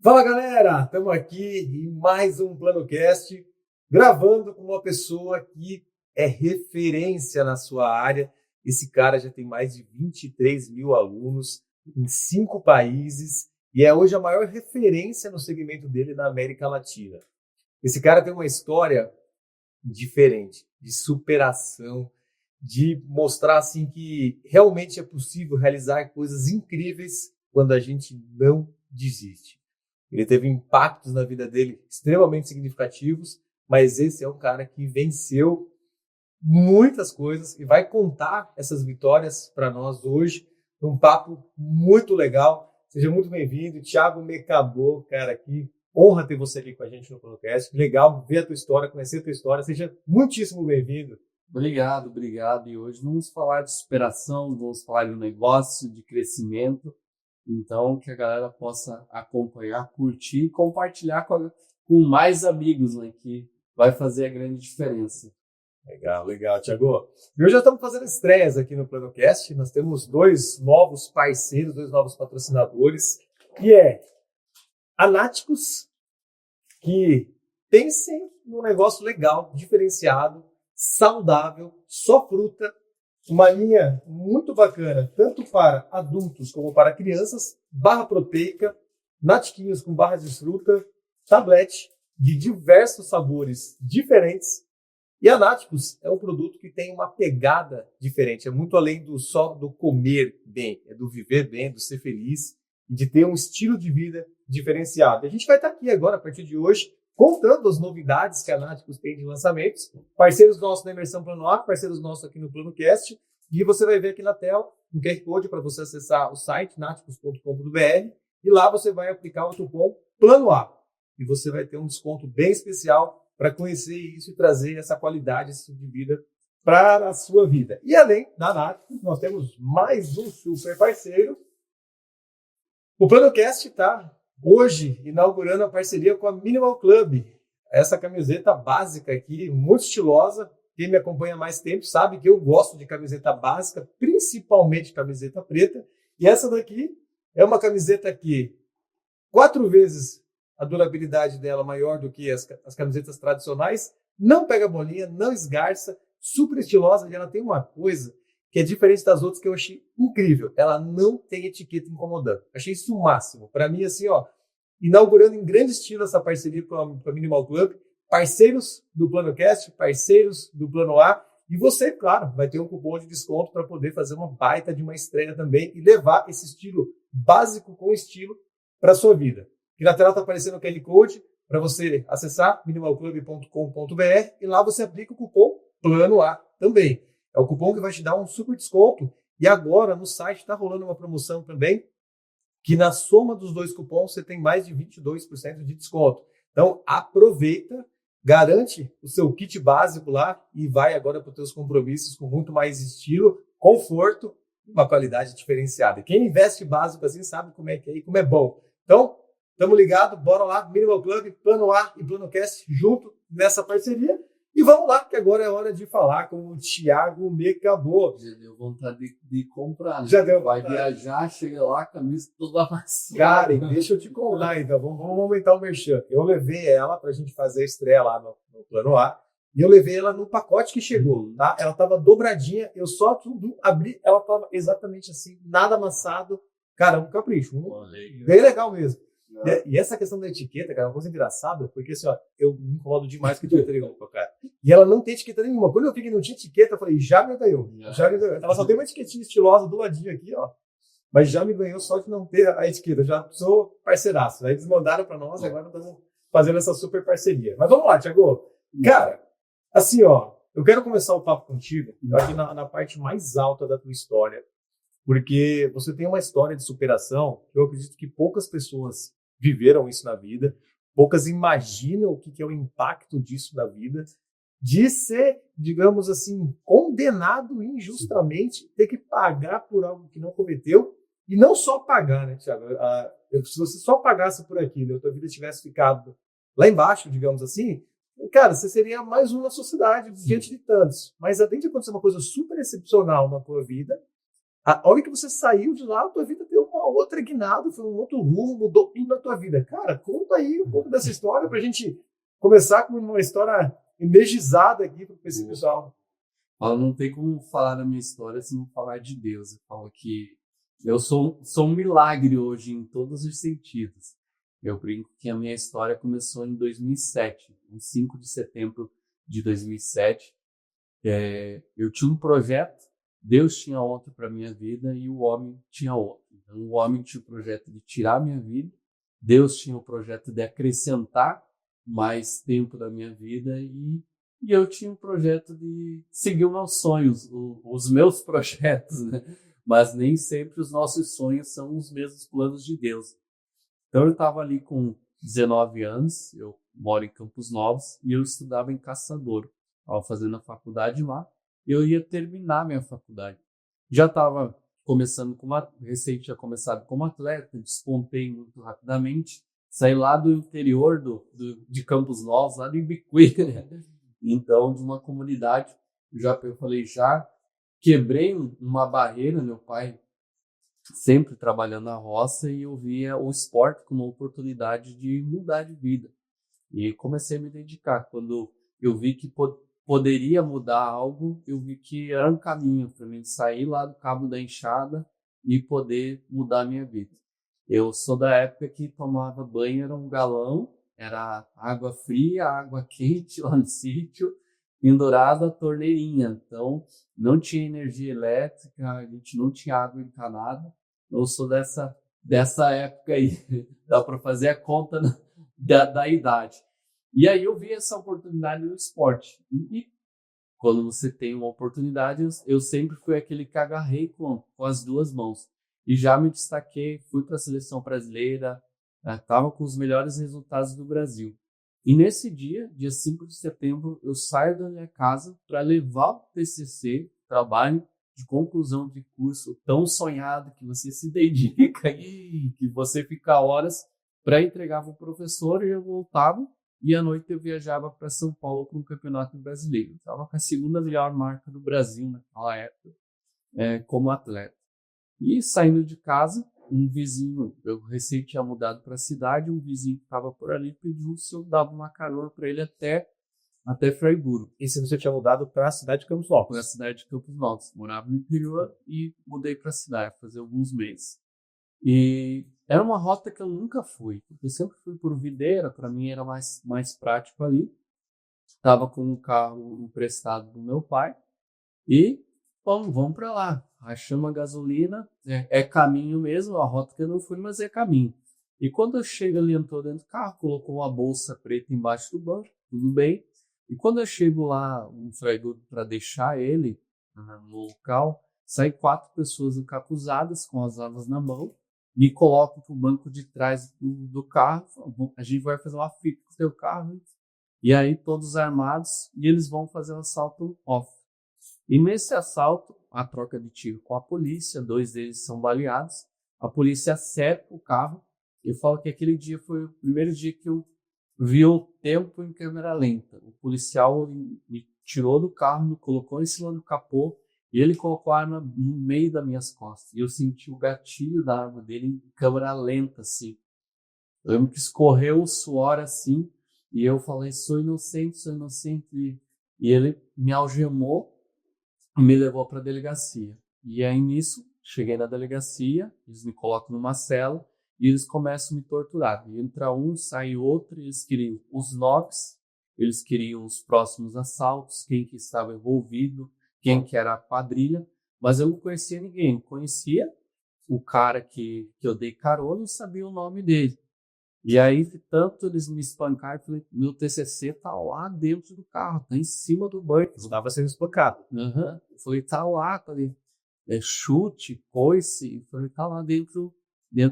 Fala galera, estamos aqui em mais um PlanoCast, gravando com uma pessoa que é referência na sua área. Esse cara já tem mais de 23 mil alunos em 5 países e é hoje a maior referência no segmento dele na América Latina. Esse cara tem uma história diferente, de superação, de mostrar assim que realmente é possível realizar coisas incríveis quando a gente não desiste. Ele teve impactos na vida dele extremamente significativos, mas esse é um cara que venceu muitas coisas e vai contar essas vitórias para nós hoje, num papo muito legal. Seja muito bem-vindo, Thiago Mecabô, cara, que honra ter você aqui com a gente no podcast. Legal ver a tua história, conhecer a tua história. Seja muitíssimo bem-vindo. Obrigado. E hoje vamos falar de superação, vamos falar de negócio, de crescimento. Então, que a galera possa acompanhar, curtir e compartilhar com mais amigos, né, que vai fazer a grande diferença. Legal, Thiago. E hoje já estamos fazendo estreias aqui no PlanoCast. Nós temos dois novos parceiros, dois novos patrocinadores, que é a Náticos, que pensem num negócio legal, diferenciado, saudável, só fruta, uma linha muito bacana, tanto para adultos como para crianças, barra proteica, natiquinhos com barra de fruta, tablete de diversos sabores diferentes. E a Náticos é um produto que tem uma pegada diferente, é muito além só do comer bem, é do viver bem, do ser feliz e de ter um estilo de vida diferenciado. A gente vai estar aqui agora, a partir de hoje, contando as novidades que a Náticos tem de lançamentos, parceiros nossos na Imersão Plano A, parceiros nossos aqui no PlanoCast, e você vai ver aqui na tela um QR Code para você acessar o site naticos.com.br e lá você vai aplicar o cupom Plano A e você vai ter um desconto bem especial para conhecer isso e trazer essa qualidade, esse tipo de vida para a sua vida. E além da Náticos, nós temos mais um super parceiro. O PlanoCast está hoje inaugurando a parceria com a Minimal Club. Essa camiseta básica aqui, muito estilosa. Quem me acompanha há mais tempo sabe que eu gosto de camiseta básica, principalmente camiseta preta. E essa daqui é uma camiseta que 4 vezes a durabilidade dela maior do que as camisetas tradicionais. Não pega bolinha, não esgarça, super estilosa. E ela tem uma coisa que é diferente das outras que eu achei incrível. Ela não tem etiqueta incomodando. Achei isso o máximo. Para mim, assim, ó, inaugurando em grande estilo essa parceria com a Minimal Club, parceiros do PlanoCast, parceiros do Plano A, e você, claro, vai ter um cupom de desconto para poder fazer uma baita de uma estreia também e levar esse estilo básico com estilo para a sua vida. Aqui na tela está aparecendo o QR Code para você acessar minimalclub.com.br e lá você aplica o cupom Plano A também. É o cupom que vai te dar um super desconto. E agora no site está rolando uma promoção também, que na soma dos dois cupons você tem mais de 22% de desconto. Então aproveita, garante o seu kit básico lá e vai agora para os seus compromissos com muito mais estilo, conforto e uma qualidade diferenciada. E quem investe básico assim sabe como é que é e como é bom. Então, estamos ligados, bora lá, Minimal Club, Plano A e PlanoCast junto nessa parceria. E vamos lá, que agora é hora de falar com o Thiago Mecabô. Já deu vontade de comprar, né? Já deu. Vai viajar, chega lá, a camisa toda amassada. Cara, deixa eu te contar então, vamos aumentar o merchan. Eu levei ela para a gente fazer a estreia lá no Plano A e eu levei ela no pacote que chegou, tá? Ela estava dobradinha, eu só abri, ela estava exatamente assim, nada amassado. Cara, um capricho, bem legal mesmo. E essa questão da etiqueta, cara, é uma coisa engraçada, porque assim, ó, eu me incomodo demais com a etiqueta nenhuma, cara. E ela não tem etiqueta nenhuma. Quando eu vi que não tinha etiqueta, eu falei, já me ganhou. Ela só tem uma etiquetinha estilosa do ladinho aqui, ó. Mas já me ganhou só de não ter a etiqueta. Já sou parceiraço. Aí eles mandaram para nós, agora estamos fazendo essa super parceria. Mas vamos lá, Thiago. Cara, assim, ó, eu quero começar o papo contigo aqui na parte mais alta da tua história. Porque você tem uma história de superação que eu acredito que poucas pessoas viveram isso na vida, poucas imaginam o que é o impacto disso na vida, de ser, digamos assim, condenado injustamente, ter que pagar por algo que não cometeu, e não só pagar, né, Thiago? Se você só pagasse por aquilo e a tua vida tivesse ficado lá embaixo, digamos assim, cara, você seria mais um na sociedade, diante de tantos. Mas além de acontecer uma coisa super excepcional na tua vida, A hora que você saiu de lá, a tua vida deu uma outra guinada, foi um outro rumo, mudou tudo na tua vida. Cara, conta aí um pouco dessa história pra gente começar com uma história energizada aqui para esse pessoal. Não tem como falar da minha história se não falar de Deus. Eu falo que eu sou um milagre hoje em todos os sentidos. Eu brinco que a minha história começou em 2007, em 5 de setembro de 2007. Eu tinha um projeto, Deus tinha outro para minha vida e o homem tinha outro. Então, o homem tinha o projeto de tirar minha vida, Deus tinha o projeto de acrescentar mais tempo da minha vida e eu tinha um projeto de seguir os meus sonhos, os meus projetos, né? Mas nem sempre os nossos sonhos são os mesmos planos de Deus. Então eu estava ali com 19 anos, eu moro em Campos Novos e eu estudava em Caçador. Estava fazendo a faculdade lá, eu ia terminar minha faculdade. Já estava começando recente tinha começado como atleta, despontei muito rapidamente, saí lá do interior de Campos Novos, lá do Ibicuí, né? Então, de uma comunidade, eu falei, já quebrei uma barreira, meu pai sempre trabalhando na roça e eu via o esporte como uma oportunidade de mudar de vida. E comecei a me dedicar. Quando eu vi que poderia mudar algo, eu vi que era um caminho para mim sair lá do cabo da enxada e poder mudar a minha vida. Eu sou da época que tomava banho, era um galão, era água fria, água quente lá no sítio, pendurada a torneirinha. Então, não tinha energia elétrica, a gente não tinha água encanada. Eu sou dessa época aí, dá para fazer a conta da idade. E aí eu vi essa oportunidade no esporte. E quando você tem uma oportunidade, eu sempre fui aquele que agarrei com as duas mãos. E já me destaquei, fui para a seleção brasileira, estava com os melhores resultados do Brasil. E nesse dia 5 de setembro, eu saio da minha casa para levar o TCC, trabalho de conclusão de curso tão sonhado, que você se dedica e que você fica horas para entregar para o professor, e eu voltava. E à noite eu viajava para São Paulo para um campeonato brasileiro. Estava com a segunda melhor marca do Brasil naquela época, como atleta. E saindo de casa, um vizinho, eu recém tinha mudado para a cidade, um vizinho que estava por ali pediu se eu dava uma carona para ele até Fraiburgo. E se você tinha mudado para a cidade de Campos Novos? Para a cidade de Campos Novos. Morava no interior e mudei para a cidade, fazer alguns meses. E era uma rota que eu nunca fui. Eu sempre fui por Videira, para mim era mais prático ali. Estava com um carro emprestado do meu pai e vamos para lá. Achamos a gasolina, é caminho mesmo, a rota que eu não fui, mas é caminho. E quando eu chego ali, entrou dentro do carro, colocou uma bolsa preta embaixo do banco, tudo bem. E quando eu chego lá, um Fraiburgo, para deixar ele no local, saem 4 pessoas encapuzadas com as armas na mão, me colocam para o banco de trás do carro, falam, a gente vai fazer uma fita com o teu carro, e aí todos armados, e eles vão fazer um assalto off. E nesse assalto, a troca de tiro com a polícia, 2 deles são baleados, a polícia cerca o carro. Eu falo que aquele dia foi o primeiro dia que eu vi o tempo em câmera lenta. O policial me tirou do carro, me colocou em cima do capô e ele colocou a arma no meio das minhas costas. E eu senti o gatilho da arma dele em câmera lenta, assim. Eu lembro que escorreu o suor, assim, e eu falei, sou inocente, sou inocente. E ele me algemou e me levou para a delegacia. E aí nisso, cheguei na delegacia, eles me colocam numa cela e eles começam a me torturar. E entra um, sai outro, eles queriam os nomes, eles queriam os próximos assaltos, quem que estava envolvido, quem que era a quadrilha, mas eu não conhecia ninguém. Eu conhecia o cara que eu dei carona e sabia o nome dele. E aí, tanto eles me espancaram, eu falei, meu TCC tá lá dentro do carro, tá em cima do banco. Estava sendo espancado. Uhum. Eu falei, tá lá, tá ali. Chute, coice. Eu falei, tá lá dentro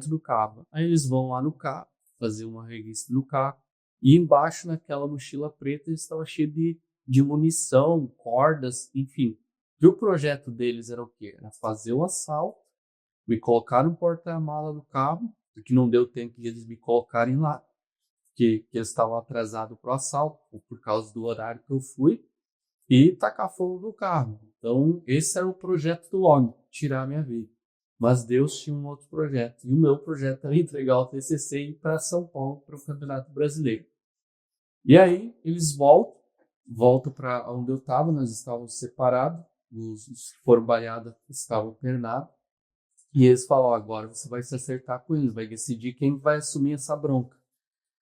do carro. Aí eles vão lá no carro, fazer uma revista no carro. E embaixo, naquela mochila preta, estava cheio de munição, cordas, enfim. E o projeto deles era o quê? Era fazer o assalto, me colocar no porta-mala do carro, porque não deu tempo de eles me colocarem lá, que eles estavam atrasados para o assalto, por causa do horário que eu fui, e tacar fogo no carro. Então, esse era o projeto do homem. tirar a minha vida. Mas Deus tinha um outro projeto. E o meu projeto era entregar o TCC e ir para São Paulo para o Campeonato Brasileiro. E aí eles voltam para onde eu estava, nós estávamos separados, os foram baleados, estavam internados. E eles falaram, agora você vai se acertar com eles, vai decidir quem vai assumir essa bronca.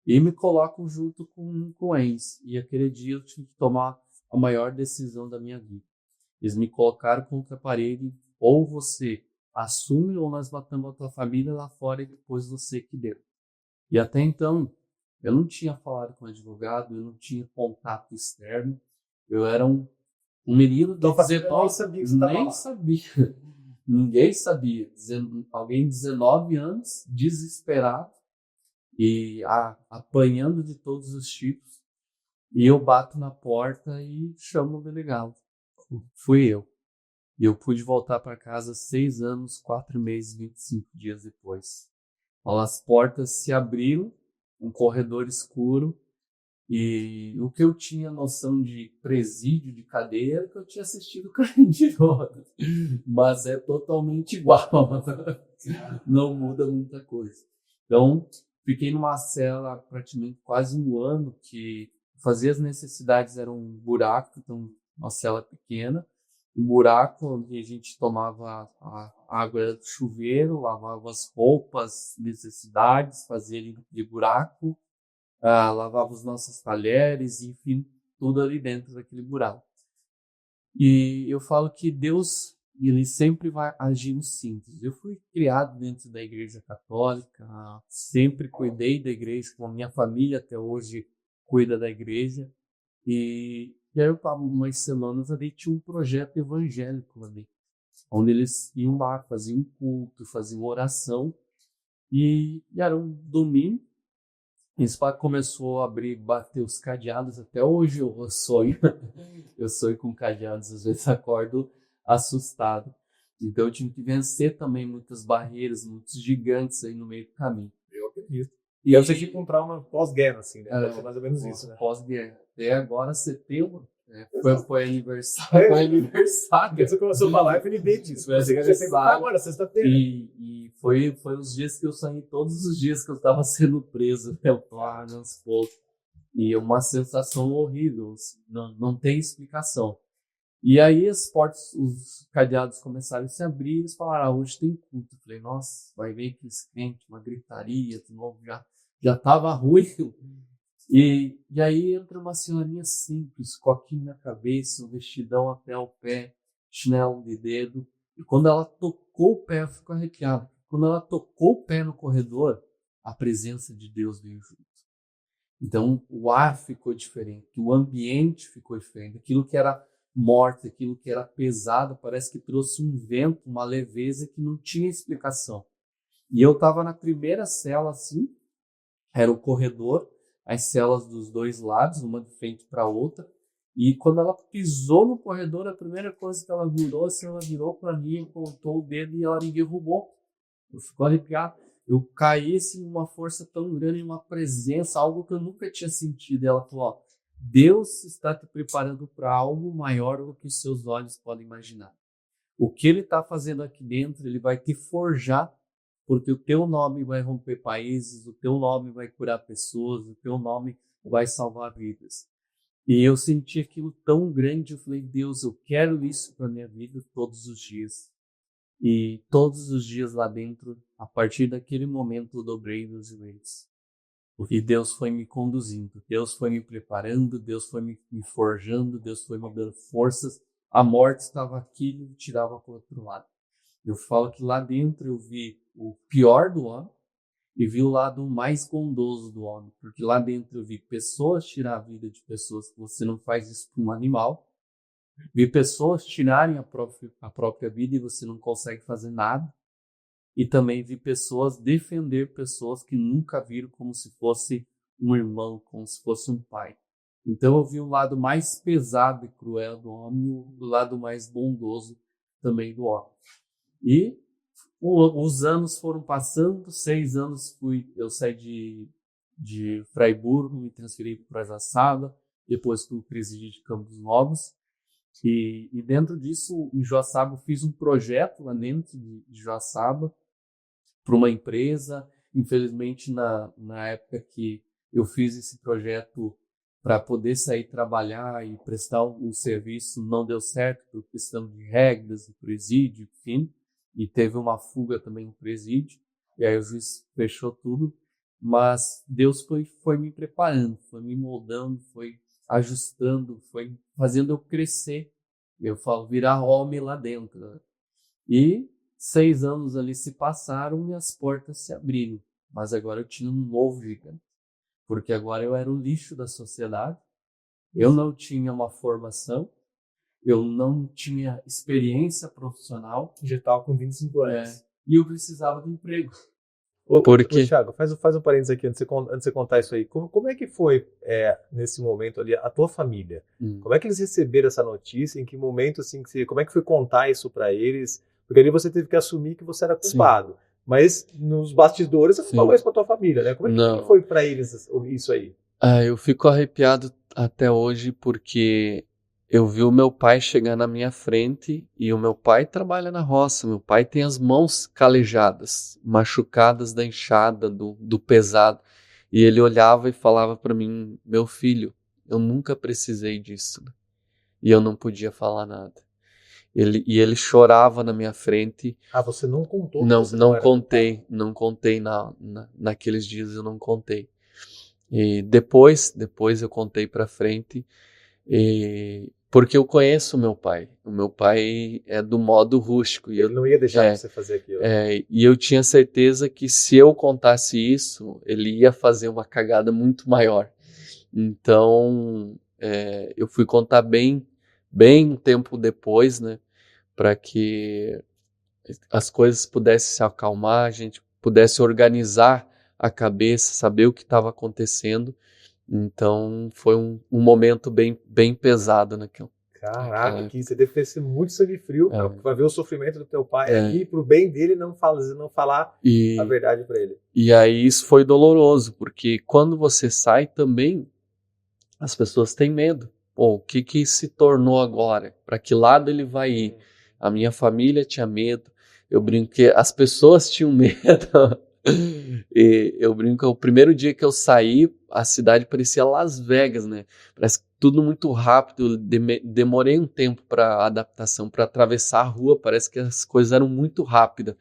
E me colocam junto com eles. E aquele dia eu tive que tomar a maior decisão da minha vida. Eles me colocaram contra a parede, ou você assume ou nós matamos a tua família lá fora e depois você que deu. E até então, eu não tinha falado com advogado, eu não tinha contato externo, eu era um menino de Não fazia, 19, nem sabia que você estava nem lá. sabia, ninguém sabia, alguém de 19 anos, desesperado e apanhando de todos os tipos, e eu bato na porta e chamo o delegado, fui eu. E eu pude voltar para casa 6 anos, 4 meses, 25 dias depois. As portas se abriram, um corredor escuro, e o que eu tinha noção de presídio, de cadeia, era que eu tinha assistido Carne de Rodas. Mas é totalmente igual. Não muda muita coisa. Então, fiquei numa cela praticamente quase um ano, que fazia as necessidades, era um buraco, então uma cela pequena, um buraco onde a gente tomava a água do chuveiro, lavava as roupas, necessidades, fazia de buraco, lavava os nossos talheres, enfim, tudo ali dentro daquele buraco. E eu falo que Deus, ele sempre vai agir no simples. Eu fui criado dentro da Igreja Católica, sempre cuidei da igreja, com a minha família até hoje cuida da igreja. E aí eu estava umas semanas ali, tinha um projeto evangélico ali, onde eles iam lá, faziam um culto, faziam oração, e era um domingo, e esse pai começou a abrir, bater os cadeados, até hoje eu sonho, eu sonho com cadeados, às vezes acordo assustado. Então eu tive que vencer também muitas barreiras, muitos gigantes aí no meio do caminho. Eu acredito. E E aí você fica com um trauma pós-guerra, assim, né? Pode ser mais ou menos isso, né? Pós-guerra. Até agora, setembro, foi aniversário. Foi aniversário. Porque você começou a falar, eu lembrei disso. Foi Você já sempre tá agora, sexta-feira. E foi os dias que eu sonhei, todos os dias que eu estava sendo preso, nos poucos. E uma sensação horrível, assim, não tem explicação. E aí as portas, os cadeados começaram a se abrir, e eles falaram, hoje tem culto. Eu falei, nossa, vai ver aqueles crentes, uma gritaria, de novo, já tava ruim. E aí entra uma senhorinha simples, coquinho na cabeça, um vestidão até o pé, chinelo de dedo. E quando ela tocou o pé, eu fico arrepiado. Quando ela tocou o pé no corredor, a presença de Deus veio junto. Então o ar ficou diferente, o ambiente ficou diferente. Aquilo que era morte, aquilo que era pesado, parece que trouxe um vento, uma leveza que não tinha explicação. E eu estava na primeira cela, assim, era o corredor, as celas dos dois lados, uma de frente para a outra. E quando ela pisou no corredor, a primeira coisa que ela virou, assim, ela virou para mim, apontou o dedo e ela me derrubou. Eu fico arrepiado. Eu caí assim, numa força tão grande, uma presença, algo que eu nunca tinha sentido. E ela falou, ó, Deus está te preparando para algo maior do que os seus olhos podem imaginar. O que ele está fazendo aqui dentro, ele vai te forjar, porque o teu nome vai romper países, o teu nome vai curar pessoas, o teu nome vai salvar vidas. E eu senti aquilo tão grande, eu falei, Deus, eu quero isso para minha vida todos os dias. E todos os dias lá dentro, a partir daquele momento, eu dobrei meus joelhos. Porque Deus foi me conduzindo, Deus foi me preparando, Deus foi me forjando, Deus foi me dando forças. A morte estava aqui e me tirava para o outro lado. Eu falo que lá dentro eu vi o pior do homem e vi o lado mais bondoso do homem. Porque lá dentro eu vi pessoas tirar a vida de pessoas, que você não faz isso para um animal. Vi pessoas tirarem a própria vida e você não consegue fazer nada. E também vi pessoas defender pessoas que nunca viram como se fosse um irmão, como se fosse um pai. Então eu vi o lado mais pesado e cruel do homem e o lado mais bondoso também do homem. E os anos foram passando, 6 anos eu saí de Fraiburgo, me transferi para Jaçaba, depois para o presídio de Campos Novos. E dentro disso, em Joaçaba, eu fiz um projeto lá dentro de Joaçaba para uma empresa. Infelizmente, na época que eu fiz esse projeto para poder sair trabalhar e prestar um serviço, não deu certo por questão de regras do presídio, enfim, e teve uma fuga também no presídio, e aí o juiz fechou tudo, mas Deus foi me preparando, foi me moldando, foi ajustando, foi fazendo eu crescer, eu falo, virar homem lá dentro, né? E 6 anos ali se passaram e as portas se abriram, mas agora eu tinha um novo gigante, porque agora eu era o lixo da sociedade, eu não tinha uma formação, eu não tinha experiência profissional. Já estava com 25 anos. E eu precisava de emprego. Ô, Thiago, faz um parênteses aqui antes de você contar isso aí. Como é que foi, nesse momento ali, a tua família? Como é que eles receberam essa notícia? Em que momento, assim, como é que foi contar isso para eles? Porque ali você teve que assumir que você era culpado. Sim. Mas nos bastidores você falou isso pra tua família, né? Como é que foi para eles isso aí? Eu fico arrepiado até hoje porque eu vi o meu pai chegar na minha frente e o meu pai trabalha na roça. Meu pai tem as mãos calejadas, machucadas da enxada, do pesado. E ele olhava e falava para mim, meu filho, eu nunca precisei disso. E eu não podia falar nada. Ele chorava na minha frente. Você não contou? Não contei naqueles dias, eu não contei. E depois eu contei para frente, porque eu conheço o meu pai. O meu pai é do modo rústico. Ele não ia deixar você fazer aquilo. E eu tinha certeza que se eu contasse isso, ele ia fazer uma cagada muito maior. Então, eu fui contar bem um tempo depois, né, para que as coisas pudessem se acalmar, a gente pudesse organizar a cabeça, saber o que estava acontecendo. Então foi um momento bem pesado naquilo. Caraca, que você deve ter sido muito sangue frio para ver o sofrimento do teu pai ali, pro bem dele não falar a verdade para ele. E aí isso foi doloroso, porque quando você sai também, as pessoas têm medo. Pô, o que se tornou agora? Para que lado ele vai ir? A minha família tinha medo, eu brinco que as pessoas tinham medo. E eu brinco que o primeiro dia que eu saí, a cidade parecia Las Vegas, né? Parece tudo muito rápido. Eu demorei um tempo para adaptação, para atravessar a rua. Parece que as coisas eram muito rápidas,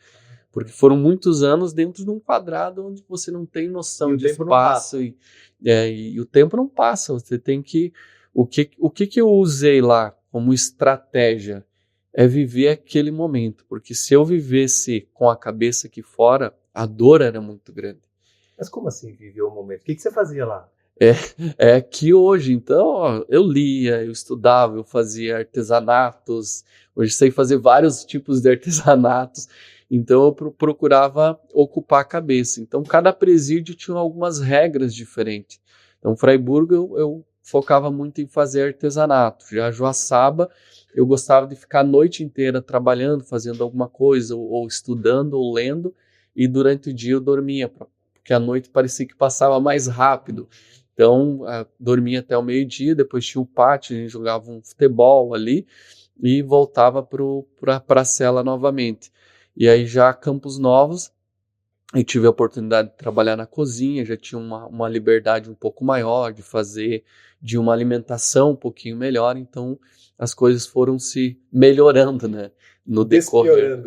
porque foram muitos anos dentro de um quadrado onde você não tem noção de espaço e o tempo não passa. Você tem que o que eu usei lá como estratégia é viver aquele momento, porque se eu vivesse com a cabeça aqui fora, a dor era muito grande. Mas como assim viver o momento? O que você fazia lá? É que hoje, então, eu lia, eu estudava, eu fazia artesanatos, hoje sei fazer vários tipos de artesanatos, então eu procurava ocupar a cabeça. Então cada presídio tinha algumas regras diferentes. Então Fraiburgo eu focava muito em fazer artesanato, já Joaçaba eu gostava de ficar a noite inteira trabalhando, fazendo alguma coisa, ou estudando, ou lendo, e durante o dia eu dormia, porque a noite parecia que passava mais rápido. Então, dormia até o meio-dia, depois tinha o pátio, a gente jogava um futebol ali, e voltava para a cela novamente. E aí já Campos Novos, eu tive a oportunidade de trabalhar na cozinha, já tinha uma liberdade um pouco maior de fazer, de uma alimentação um pouquinho melhor, então as coisas foram se melhorando, né? No decorrer.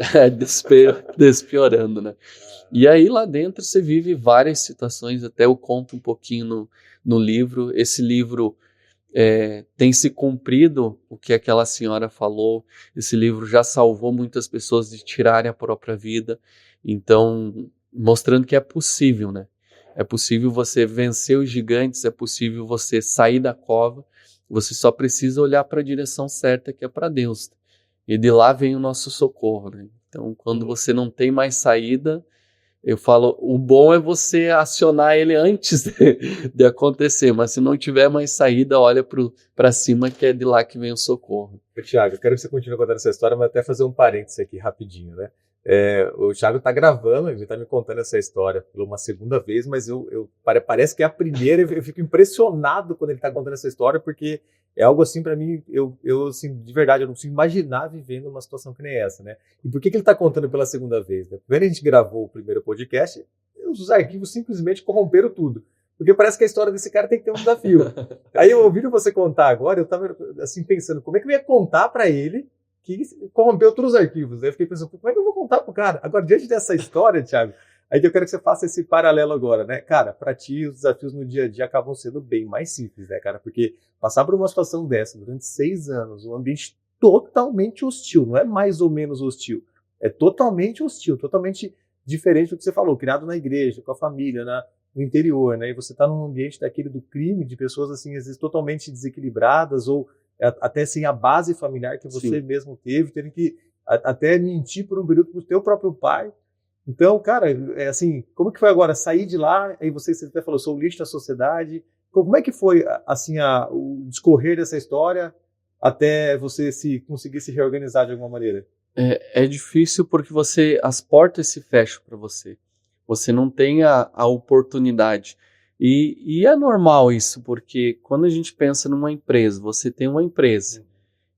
Despiorando, né? E aí lá dentro você vive várias situações, até eu conto um pouquinho no livro. Esse livro tem se cumprido o que aquela senhora falou. Esse livro já salvou muitas pessoas de tirarem a própria vida. Então, mostrando que é possível, né? É possível você vencer os gigantes, é possível você sair da cova. Você só precisa olhar para a direção certa, que é para Deus. E de lá vem o nosso socorro, né? Então, quando você não tem mais saída, eu falo, o bom é você acionar ele antes de acontecer, mas se não tiver mais saída, olha para cima, que é de lá que vem o socorro. Tiago, eu quero que você continue contando essa história, mas até fazer um parênteses aqui rapidinho, né? O Thiago tá gravando, ele tá me contando essa história por uma segunda vez, mas parece que é a primeira, eu fico impressionado quando ele tá contando essa história, porque é algo assim para mim, assim, de verdade, eu não consigo imaginar vivendo uma situação que nem essa, né? E por que ele tá contando pela segunda vez, né? Primeiro a gente gravou o primeiro podcast, os arquivos simplesmente corromperam tudo. Porque parece que a história desse cara tem que ter um desafio. Aí eu ouvindo você contar agora, eu tava assim pensando, como é que eu ia contar para ele que corrompeu todos os arquivos? Aí eu fiquei pensando, como é que eu vou contar pro cara? Agora, diante dessa história, Thiago, aí eu quero que você faça esse paralelo agora, né? Cara, pra ti, os desafios no dia a dia acabam sendo bem mais simples, né, cara? Porque passar por uma situação dessa durante 6 anos, um ambiente totalmente hostil, não é mais ou menos hostil, é totalmente hostil, totalmente diferente do que você falou, criado na igreja, com a família, no interior, né? E você tá num ambiente daquele do crime, de pessoas, assim, às vezes totalmente desequilibradas ou até sem a base familiar que você Sim. mesmo teve, tendo que até mentir por um período pro teu próprio pai. Então, cara, assim, como que foi agora sair de lá, aí você até falou, sou o lixo da sociedade, como é que foi, assim, o discorrer dessa história até você conseguir se reorganizar de alguma maneira? É difícil porque as portas se fecham para você. Você não tem a oportunidade. E é normal isso, porque quando a gente pensa numa empresa, você tem uma empresa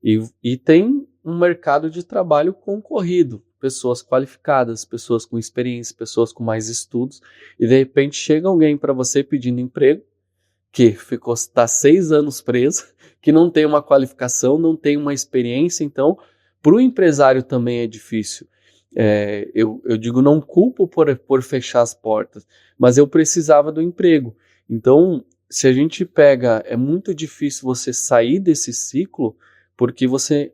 e tem um mercado de trabalho concorrido, pessoas qualificadas, pessoas com experiência, pessoas com mais estudos, e de repente chega alguém para você pedindo emprego, que está 6 anos preso, que não tem uma qualificação, não tem uma experiência, então para o empresário também é difícil. Eu digo, não culpo por fechar as portas, mas eu precisava do emprego. Então, se a gente pega, é muito difícil você sair desse ciclo, porque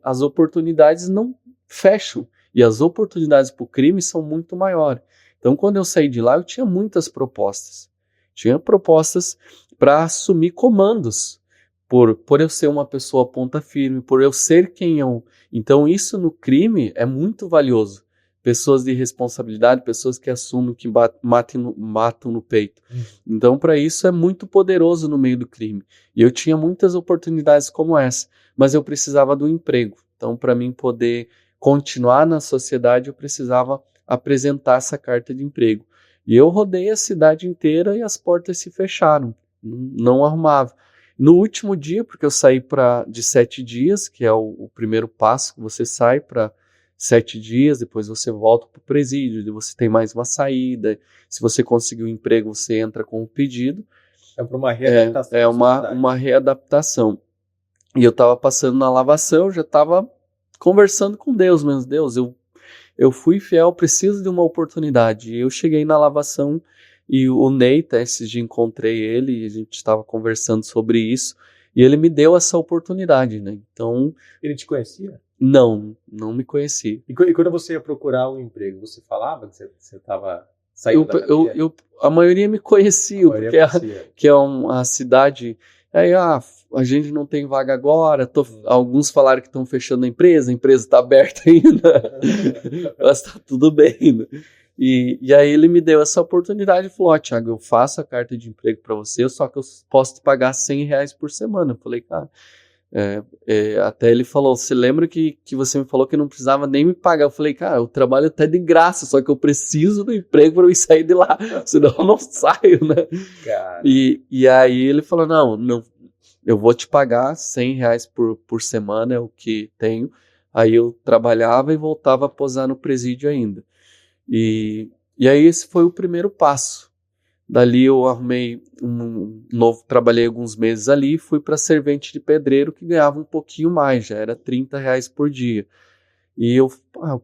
as oportunidades não fecham, e as oportunidades para o crime são muito maiores. Então, quando eu saí de lá, eu tinha muitas propostas. Tinha propostas para assumir comandos, por eu ser uma pessoa ponta firme, por eu ser quem eu... Então, isso no crime é muito valioso. Pessoas de responsabilidade, pessoas que assumem, que matam no peito. Então, para isso é muito poderoso no meio do crime. E eu tinha muitas oportunidades como essa, mas eu precisava do emprego. Então, para mim poder continuar na sociedade, eu precisava apresentar essa carta de emprego. E eu rodei a cidade inteira e as portas se fecharam. Não arrumava. No último dia, porque eu saí de 7 dias, que é o primeiro passo, que você sai para 7 dias, depois você volta para o presídio, você tem mais uma saída. Se você conseguir um emprego, você entra com o pedido. É para uma readaptação. É uma readaptação. E eu estava passando na lavação, eu já estava conversando com Deus mesmo. Deus, eu fui fiel, preciso de uma oportunidade. E eu cheguei na lavação e o Ney, esses dias encontrei ele e a gente estava conversando sobre isso. E ele me deu essa oportunidade, né? Então... Ele te conhecia? Não me conhecia. E quando você ia procurar um emprego, você falava que você estava saindo da cadeia? A maioria me conhecia, porque é uma cidade... Aí, a gente não tem vaga agora, alguns falaram que estão fechando a empresa está aberta ainda, mas está tudo bem, né? E aí ele me deu essa oportunidade e falou, Thiago, eu faço a carta de emprego para você, só que eu posso te pagar R$100 por semana. Eu falei, cara, até ele falou, você lembra que você me falou que não precisava nem me pagar? Eu falei, cara, eu trabalho até de graça, só que eu preciso do emprego para eu sair de lá, senão eu não saio, né? E aí ele falou, não, eu vou te pagar R$100 por semana, é o que tenho. Aí eu trabalhava e voltava a posar no presídio ainda. E aí esse foi o primeiro passo. Dali eu arrumei trabalhei alguns meses ali, fui para servente de pedreiro, que ganhava um pouquinho mais, já era R$30 por dia. E o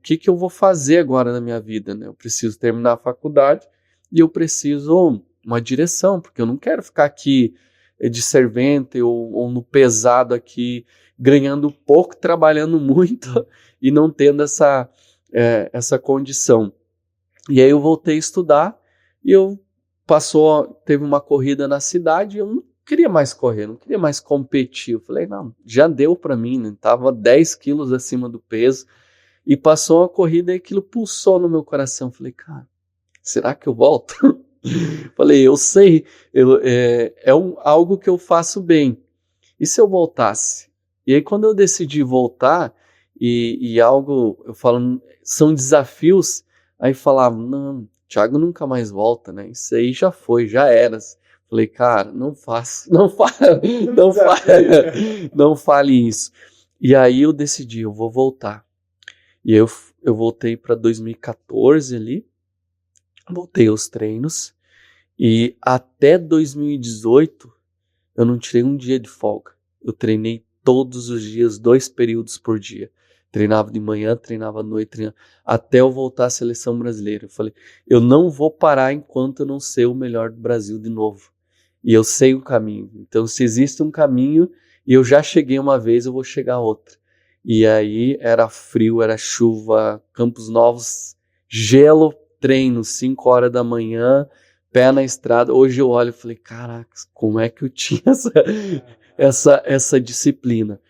que eu vou fazer agora na minha vida, né? Eu preciso terminar a faculdade e eu preciso uma direção, porque eu não quero ficar aqui de servente ou no pesado aqui, ganhando pouco, trabalhando muito e não tendo essa condição. E aí eu voltei a estudar e teve uma corrida na cidade e eu não queria mais correr, não queria mais competir. Eu falei, não, já deu para mim, né? Tava 10 quilos acima do peso e passou uma corrida e aquilo pulsou no meu coração. Eu falei, cara, será que eu volto? Falei, eu sei, algo que eu faço bem. E se eu voltasse? E aí quando eu decidi voltar, e algo, eu falo, são desafios, aí falavam, não, Thiago nunca mais volta, né? Isso aí já foi, já era. Falei, cara, não faça, não fale isso. E aí eu decidi, eu vou voltar. E eu voltei para 2014 ali, voltei aos treinos, e até 2018 eu não tirei um dia de folga. Eu treinei todos os dias, 2 períodos por dia. Treinava de manhã, treinava à noite, até eu voltar à seleção brasileira. Eu falei, eu não vou parar enquanto eu não ser o melhor do Brasil de novo. E eu sei o caminho. Então, se existe um caminho e eu já cheguei uma vez, eu vou chegar outra. E aí era frio, era chuva, Campos Novos, gelo, treino, 5 horas da manhã, pé na estrada. Hoje eu olho e falei, caraca, como é que eu tinha essa disciplina?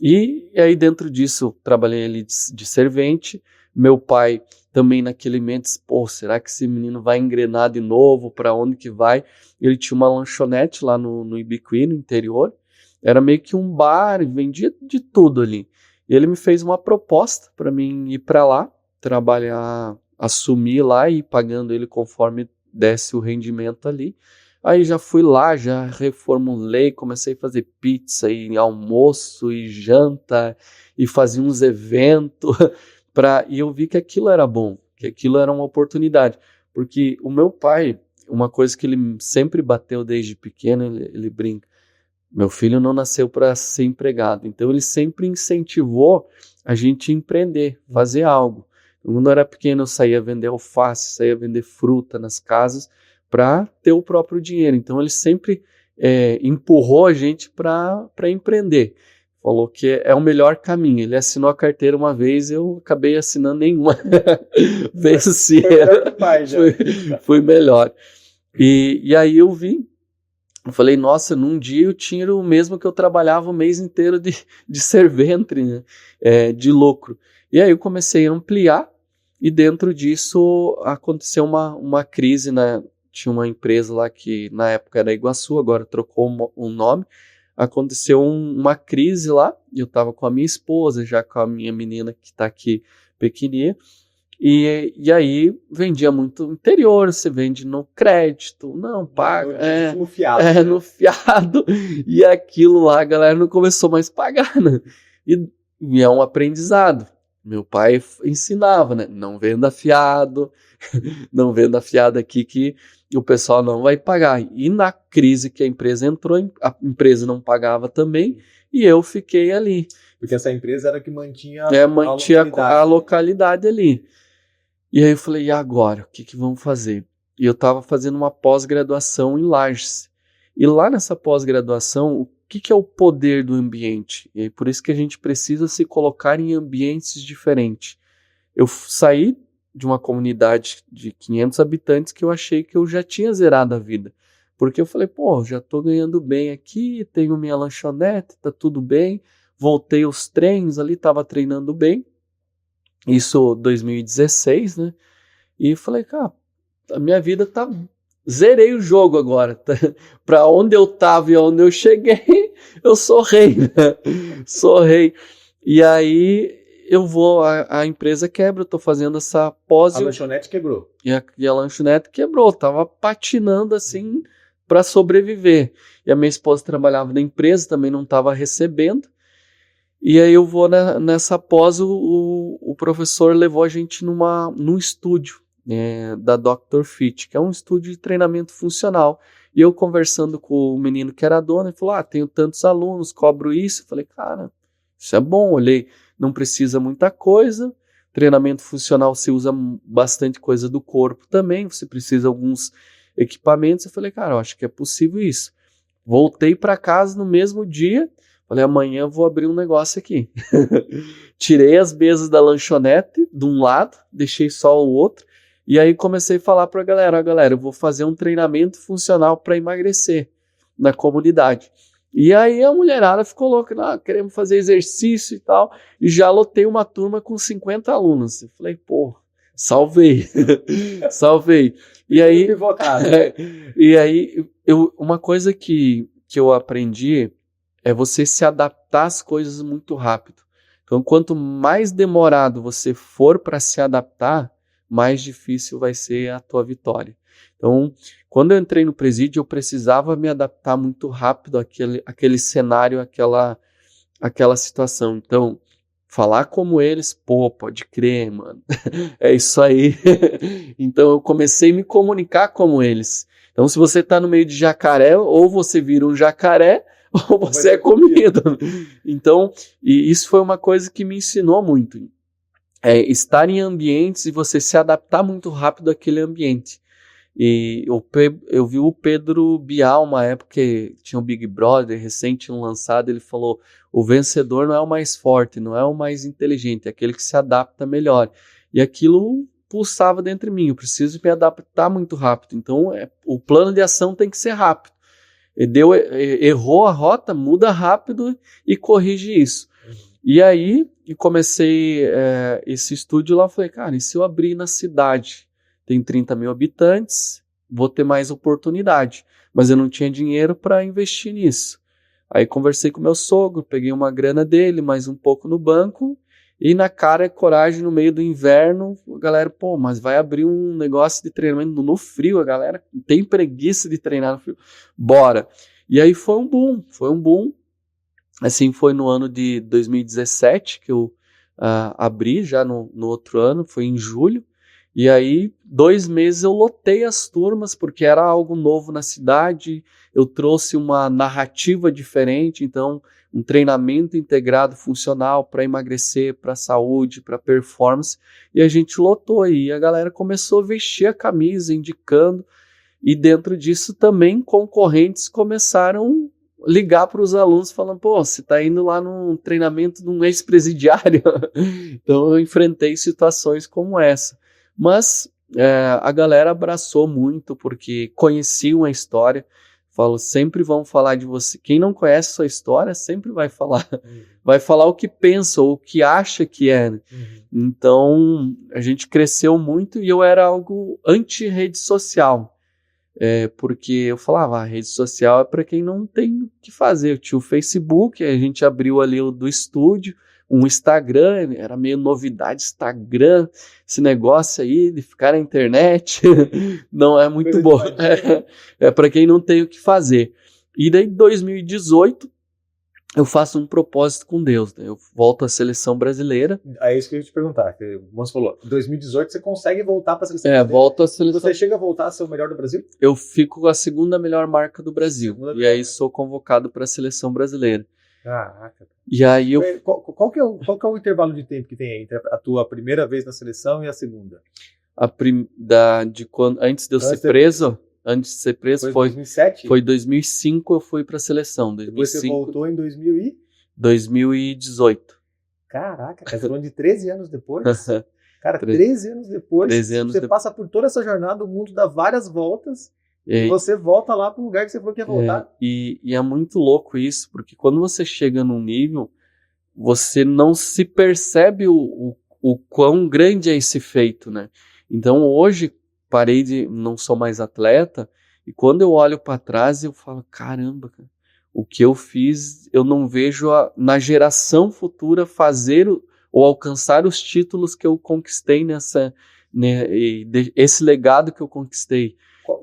E aí dentro disso, trabalhei ali de servente. Meu pai também naquele momento disse, pô, será que esse menino vai engrenar de novo? Para onde que vai? Ele tinha uma lanchonete lá no Ibiqui, no interior. Era meio que um bar, vendia de tudo ali. E ele me fez uma proposta para mim ir para lá, trabalhar, assumir lá e ir pagando ele conforme desse o rendimento ali. Aí já fui lá, já reformulei, comecei a fazer pizza e almoço e janta e fazia uns eventos e eu vi que aquilo era bom, que aquilo era uma oportunidade, porque o meu pai, uma coisa que ele sempre bateu desde pequeno, ele brinca, meu filho não nasceu para ser empregado, então ele sempre incentivou a gente empreender, fazer algo. Quando eu era pequeno eu saía vender alface, saía vender fruta nas casas para ter o próprio dinheiro, então ele sempre empurrou a gente para empreender. Falou que é o melhor caminho. Ele assinou a carteira uma vez, eu acabei assinando nenhuma. Venci. Foi melhor. E aí eu falei, nossa, num dia eu tiro o mesmo que eu trabalhava o mês inteiro de servente, né? De lucro. E aí eu comecei a ampliar, e dentro disso aconteceu uma crise, né? Tinha uma empresa lá que na época era Iguaçu, agora trocou um nome. Aconteceu uma crise lá, eu estava com a minha esposa, já com a minha menina que está aqui pequenininha, e aí vendia muito interior, você vende no crédito, não paga, no fiado, no fiado, e aquilo lá a galera não começou mais a pagar, né? E é um aprendizado. Meu pai ensinava, né? Não venda fiado, não venda fiado aqui que o pessoal não vai pagar. E na crise que a empresa entrou, a empresa não pagava também, e eu fiquei ali. Porque essa empresa era que mantinha a localidade ali. E aí eu falei, e agora? O que vamos fazer? E eu estava fazendo uma pós-graduação em Lages. E lá nessa pós-graduação, o que é o poder do ambiente? E por isso que a gente precisa se colocar em ambientes diferentes. Eu saí de uma comunidade de 500 habitantes que eu achei que eu já tinha zerado a vida. Porque eu falei, pô, já tô ganhando bem aqui, tenho minha lanchonete, tá tudo bem. Voltei aos treinos ali, tava treinando bem. Isso 2016, né? E falei, cara, a minha vida tá... Zerei o jogo agora. Tá? Pra onde eu tava e onde eu cheguei, eu sou rei, né? Sou rei. E aí eu vou, a empresa quebra, eu tô fazendo essa pós. A lanchonete quebrou. E a lanchonete quebrou, tava patinando assim para sobreviver. E a minha esposa trabalhava na empresa, também não tava recebendo. E aí eu vou nessa pós, o professor levou a gente num estúdio da Dr. Fit, que é um estúdio de treinamento funcional. E eu conversando com o menino que era dono, ele falou, tenho tantos alunos, cobro isso. Eu falei, cara, isso é bom, olhei, não precisa muita coisa, treinamento funcional você usa bastante coisa do corpo também, você precisa de alguns equipamentos. Eu falei, cara, eu acho que é possível isso. Voltei para casa no mesmo dia, falei, amanhã eu vou abrir um negócio aqui. Tirei as mesas da lanchonete de um lado, deixei só o outro, e aí comecei a falar para a galera, eu vou fazer um treinamento funcional para emagrecer na comunidade. E aí a mulherada ficou louca, queremos fazer exercício e tal, e já lotei uma turma com 50 alunos. Eu falei, pô, salvei, salvei. E aí, uma coisa que eu aprendi é você se adaptar às coisas muito rápido. Então, quanto mais demorado você for para se adaptar, mais difícil vai ser a tua vitória. Então, quando eu entrei no presídio, eu precisava me adaptar muito rápido àquele cenário, àquela situação. Então, falar como eles, pô, pode crer, mano. É isso aí. Então, eu comecei a me comunicar como eles. Então, se você tá no meio de jacaré, ou você vira um jacaré, ou você é comido. Então, e isso foi uma coisa que me ensinou muito. Estar em ambientes e você se adaptar muito rápido àquele ambiente. E eu vi o Pedro Bial, uma época que tinha o Big Brother recente lançado, ele falou, o vencedor não é o mais forte, não é o mais inteligente, é aquele que se adapta melhor. E aquilo pulsava dentro de mim, eu preciso me adaptar muito rápido. Então, o plano de ação tem que ser rápido. Errou a rota, muda rápido e corrige isso. E aí, comecei esse estúdio lá, falei, cara, e se eu abrir na cidade? Tem 30 mil habitantes, vou ter mais oportunidade. Mas eu não tinha dinheiro para investir nisso. Aí conversei com meu sogro, peguei uma grana dele, mais um pouco no banco, e na cara e coragem, no meio do inverno, a galera, pô, mas vai abrir um negócio de treinamento no frio, a galera tem preguiça de treinar no frio. Bora! E aí foi um boom. Assim, foi no ano de 2017 que eu abri, já no outro ano, foi em julho. E aí, 2 meses eu lotei as turmas, porque era algo novo na cidade, eu trouxe uma narrativa diferente, então um treinamento integrado funcional para emagrecer, para saúde, para performance, e a gente lotou, e a galera começou a vestir a camisa, indicando, e dentro disso também concorrentes começaram a ligar para os alunos falando, pô, você está indo lá num treinamento de um ex-presidiário. Então eu enfrentei situações como essa. Mas a galera abraçou muito porque conheciam a história. Falo, sempre vão falar de você. Quem não conhece sua história sempre vai falar. Vai falar o que pensa ou o que acha que é. Né? Então, a gente cresceu muito e eu era algo anti-rede social. Porque eu falava, a rede social é para quem não tem o que fazer. Eu tinha o Facebook, a gente abriu ali o do estúdio, um Instagram, era meio novidade, Instagram, esse negócio aí de ficar na internet, não é muito bom. É para quem não tem o que fazer. E daí, em 2018, eu faço um propósito com Deus, né? Eu volto à seleção brasileira. É isso que eu ia te perguntar, que o Mons falou, em 2018 você consegue voltar para a seleção brasileira? Volto à seleção. Você chega a voltar a ser o melhor do Brasil? Eu fico com a segunda melhor marca do Brasil, e aí sou convocado para a seleção brasileira. Caraca. E aí qual que é o intervalo de tempo que tem aí entre a tua primeira vez na seleção e a segunda? Antes de eu ser preso, foi 2007? Foi 2005 eu fui para a seleção. 2005, depois você voltou em 2018. Caraca, casou de 13 anos depois. Cara, 13 anos depois, você passa por toda essa jornada, o mundo dá várias voltas. E você volta lá para o lugar que você falou que ia voltar. E é muito louco isso, porque quando você chega num nível, você não se percebe o quão grande é esse feito, né? Então hoje, não sou mais atleta, e quando eu olho para trás, eu falo, caramba, cara, o que eu fiz, eu não vejo na geração futura fazer ou alcançar os títulos que eu conquistei esse legado que eu conquistei.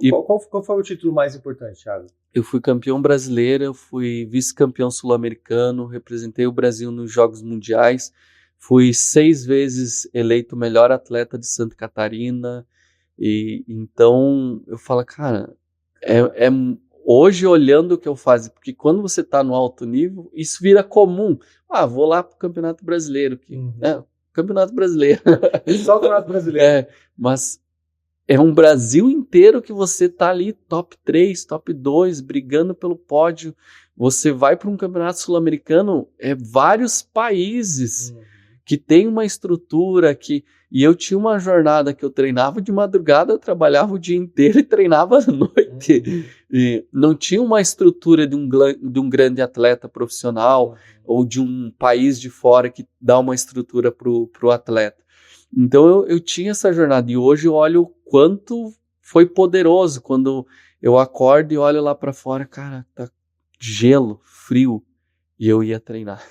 Qual foi o título mais importante, Thiago? Eu fui campeão brasileiro, eu fui vice-campeão sul-americano, representei o Brasil nos Jogos Mundiais, fui 6 vezes eleito melhor atleta de Santa Catarina, e então eu falo, cara, hoje olhando o que eu faço, porque quando você está no alto nível, isso vira comum. Vou lá pro Campeonato Brasileiro, Campeonato Brasileiro. Só o Campeonato Brasileiro. Mas é um Brasil inteiro que você tá ali top 3, top 2, brigando pelo pódio. Você vai para um campeonato sul-americano, vários países que tem uma estrutura e eu tinha uma jornada que eu treinava de madrugada, eu trabalhava o dia inteiro e treinava à noite. E não tinha uma estrutura de um grande atleta profissional ou de um país de fora que dá uma estrutura pro atleta. Então eu tinha essa jornada e hoje eu olho o quanto foi poderoso quando eu acordo e olho lá para fora, cara, tá gelo, frio, e eu ia treinar,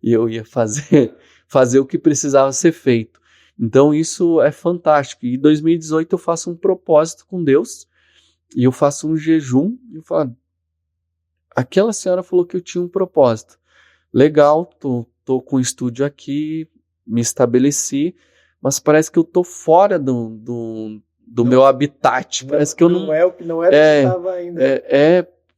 e eu ia fazer. fazer o que precisava ser feito. Então isso é fantástico. E em 2018 eu faço um propósito com Deus e eu faço um jejum e eu falo, aquela senhora falou que eu tinha um propósito. Legal, tô com um estúdio aqui, me estabeleci, mas parece que eu tô fora do meu habitat. Parece que eu não... Não é o que estava ainda.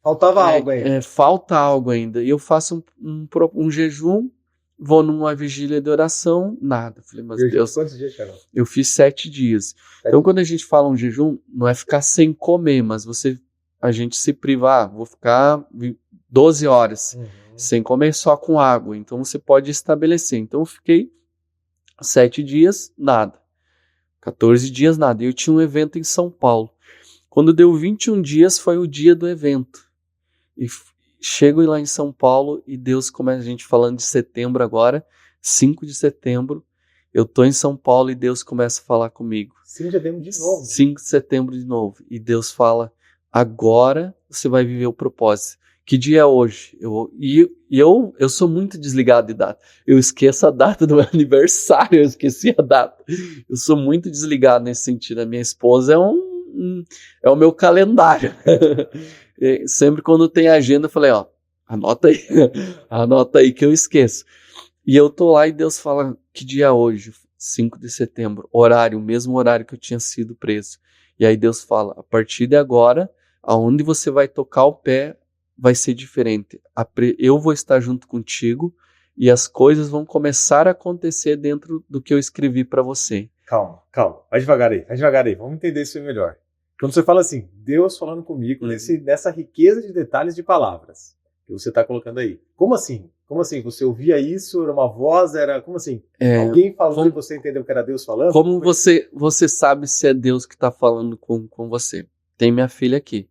Faltava algo ainda. Falta algo ainda. E eu faço um jejum, vou numa vigília de oração, nada. Falei, mas Deus... Quantos dias, Carol? Eu fiz 7 dias. Então, quando a gente fala um jejum, não é ficar sem comer, mas a gente se privar. Vou ficar 12 horas sem comer, só com água. Então, você pode estabelecer. Então, eu fiquei 7 dias, nada. 14 dias, nada. E eu tinha um evento em São Paulo. Quando deu 21 dias, foi o dia do evento. E chego lá em São Paulo e Deus começa, a gente falando de setembro agora, 5 de setembro, eu tô em São Paulo e Deus começa a falar comigo. 5 de setembro de novo. 5 de setembro de novo. E Deus fala, agora você vai viver o propósito. Que dia é hoje? Eu sou muito desligado de data. Eu esqueço a data do meu aniversário, eu esqueci a data. Eu sou muito desligado nesse sentido. A minha esposa é o meu calendário. Sempre quando tem agenda, eu falei, anota aí que eu esqueço. E eu tô lá e Deus fala, que dia é hoje? 5 de setembro, horário, o mesmo horário que eu tinha sido preso. E aí Deus fala, a partir de agora, aonde você vai tocar o pé, vai ser diferente. Eu vou estar junto contigo e as coisas vão começar a acontecer dentro do que eu escrevi para você. Calma. Vai devagar aí. Vamos entender isso melhor. Quando você fala assim, Deus falando comigo, nessa riqueza de detalhes de palavras que você está colocando aí. Como assim? Você ouvia isso? Era uma voz? Como assim? Alguém falou e você entendeu que era Deus falando? Como você sabe se é Deus que está falando com você? Tem minha filha aqui.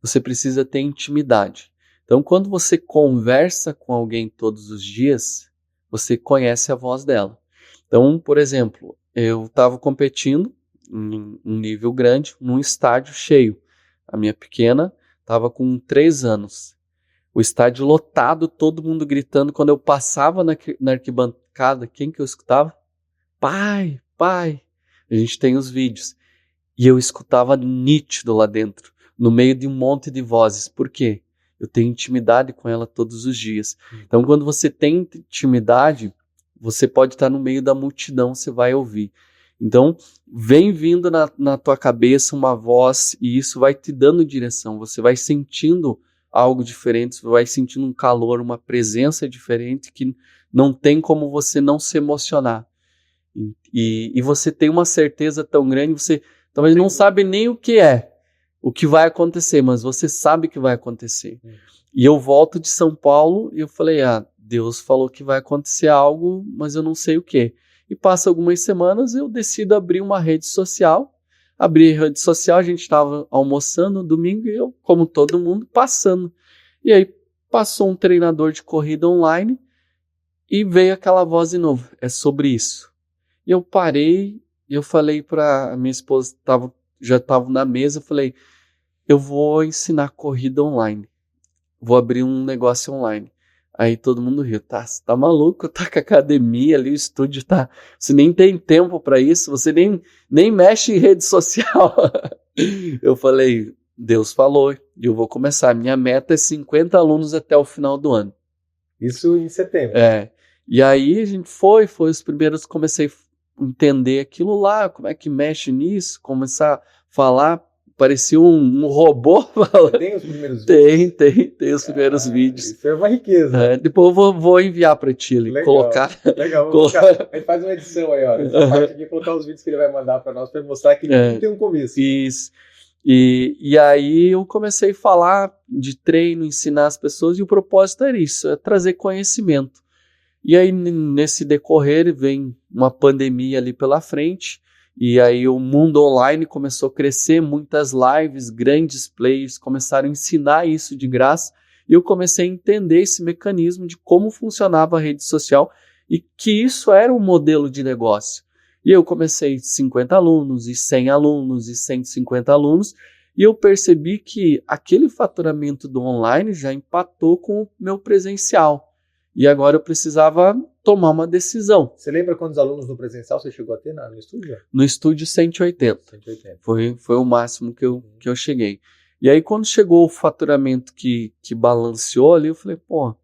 Você precisa ter intimidade. Então, quando você conversa com alguém todos os dias, você conhece a voz dela. Então, por exemplo, eu estava competindo em um nível grande, num estádio cheio. A minha pequena estava com 3 anos. O estádio lotado, todo mundo gritando. Quando eu passava na arquibancada, quem que eu escutava? Pai, pai. A gente tem os vídeos. E eu escutava nítido lá dentro, no meio de um monte de vozes. Por quê? Eu tenho intimidade com ela todos os dias. Então, quando você tem intimidade, você pode estar no meio da multidão, você vai ouvir. Então, vem vindo na tua cabeça uma voz e isso vai te dando direção. Você vai sentindo algo diferente, você vai sentindo um calor, uma presença diferente que não tem como você não se emocionar. E você tem uma certeza tão grande, você talvez não sabe nem o que vai acontecer, mas você sabe que vai acontecer. E eu volto de São Paulo e eu falei, Deus falou que vai acontecer algo, mas eu não sei o quê. E passa algumas semanas, eu decido abrir uma rede social. Abri a rede social, a gente estava almoçando no domingo e eu, como todo mundo, passando. E aí passou um treinador de corrida online e veio aquela voz de novo, é sobre isso. E eu parei e eu falei para a minha esposa, já estava na mesa, eu falei, eu vou ensinar corrida online. Vou abrir um negócio online. Aí todo mundo riu, você tá maluco, tá com a academia ali, o estúdio tá... Você nem tem tempo para isso, você nem mexe em rede social. Eu falei, Deus falou, e eu vou começar. Minha meta é 50 alunos até o final do ano. Isso em setembro. E aí a gente foi os primeiros, comecei a entender aquilo lá, como é que mexe nisso, começar a falar... Parecia um robô falando. Tem os primeiros vídeos? Tem os primeiros vídeos. Isso é uma riqueza. Depois eu vou enviar para ti. Colocar. Legal. A gente faz uma edição aí, ó. Essa parte aqui, colocar os vídeos que ele vai mandar para nós, para mostrar que tudo tem um começo. Isso. E aí eu comecei a falar de treino, ensinar as pessoas, e o propósito era isso, é trazer conhecimento. E aí nesse decorrer vem uma pandemia ali pela frente. E aí o mundo online começou a crescer, muitas lives, grandes players começaram a ensinar isso de graça. E eu comecei a entender esse mecanismo de como funcionava a rede social e que isso era um modelo de negócio. E eu comecei 50 alunos, e 100 alunos, e 150 alunos, e eu percebi que aquele faturamento do online já empatou com o meu presencial. E agora eu precisava tomar uma decisão. Você lembra quantos alunos no presencial você chegou a ter no estúdio? No estúdio, 180. 180. Foi o máximo que eu cheguei. E aí, quando chegou o faturamento que balanceou ali, eu falei, pô...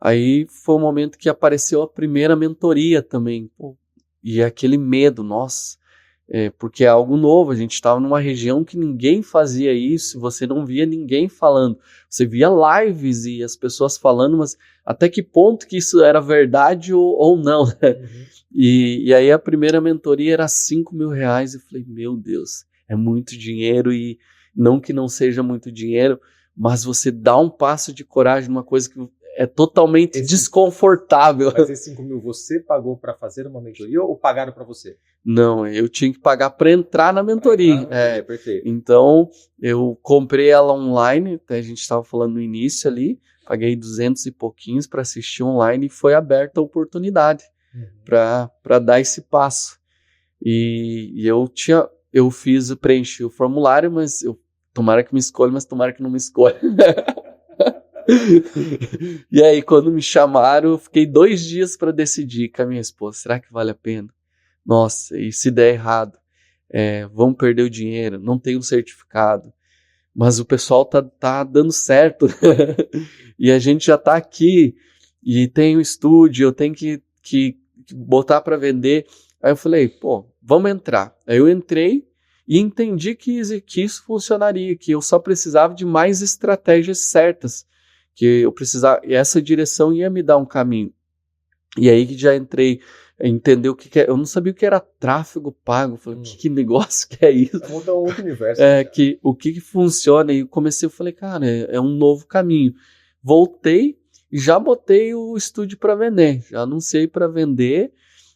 Aí foi o momento que apareceu a primeira mentoria também. Pô, e aquele medo, nossa... porque é algo novo, a gente estava numa região que ninguém fazia isso, você não via ninguém falando, você via lives e as pessoas falando, mas até que ponto que isso era verdade ou não, né? Uhum. E aí a primeira mentoria era R$5.000, eu falei, meu Deus, é muito dinheiro, e não que não seja muito dinheiro, mas você dá um passo de coragem numa coisa que é totalmente desconfortável. Mas esses 5 mil você pagou para fazer uma mentoria ou pagaram para você? Não, eu tinha que pagar para entrar na mentoria. Perfeito. Então, eu comprei ela online, até a gente estava falando no início ali, paguei 200 e pouquinhos para assistir online e foi aberta a oportunidade para dar esse passo. E preenchi o formulário, mas tomara que me escolha, mas tomara que não me escolha. E aí, quando me chamaram, eu fiquei 2 dias para decidir com a minha esposa, será que vale a pena? Nossa, e se der errado? Vamos perder o dinheiro, não tem um certificado, mas o pessoal tá dando certo, e a gente já tá aqui, e tem o estúdio, eu tenho que botar para vender. Aí eu falei, pô, vamos entrar. Aí eu entrei e entendi que isso funcionaria, que eu só precisava de mais estratégias certas, que eu precisava, e essa direção ia me dar um caminho. E aí que já entrei, entender o que é. Eu não sabia o que era tráfego pago. Falei, que negócio que é isso? Muda outro universo. O que funciona. E comecei, eu falei, cara, é um novo caminho. Voltei e já botei o estúdio para vender. Já anunciei para vender.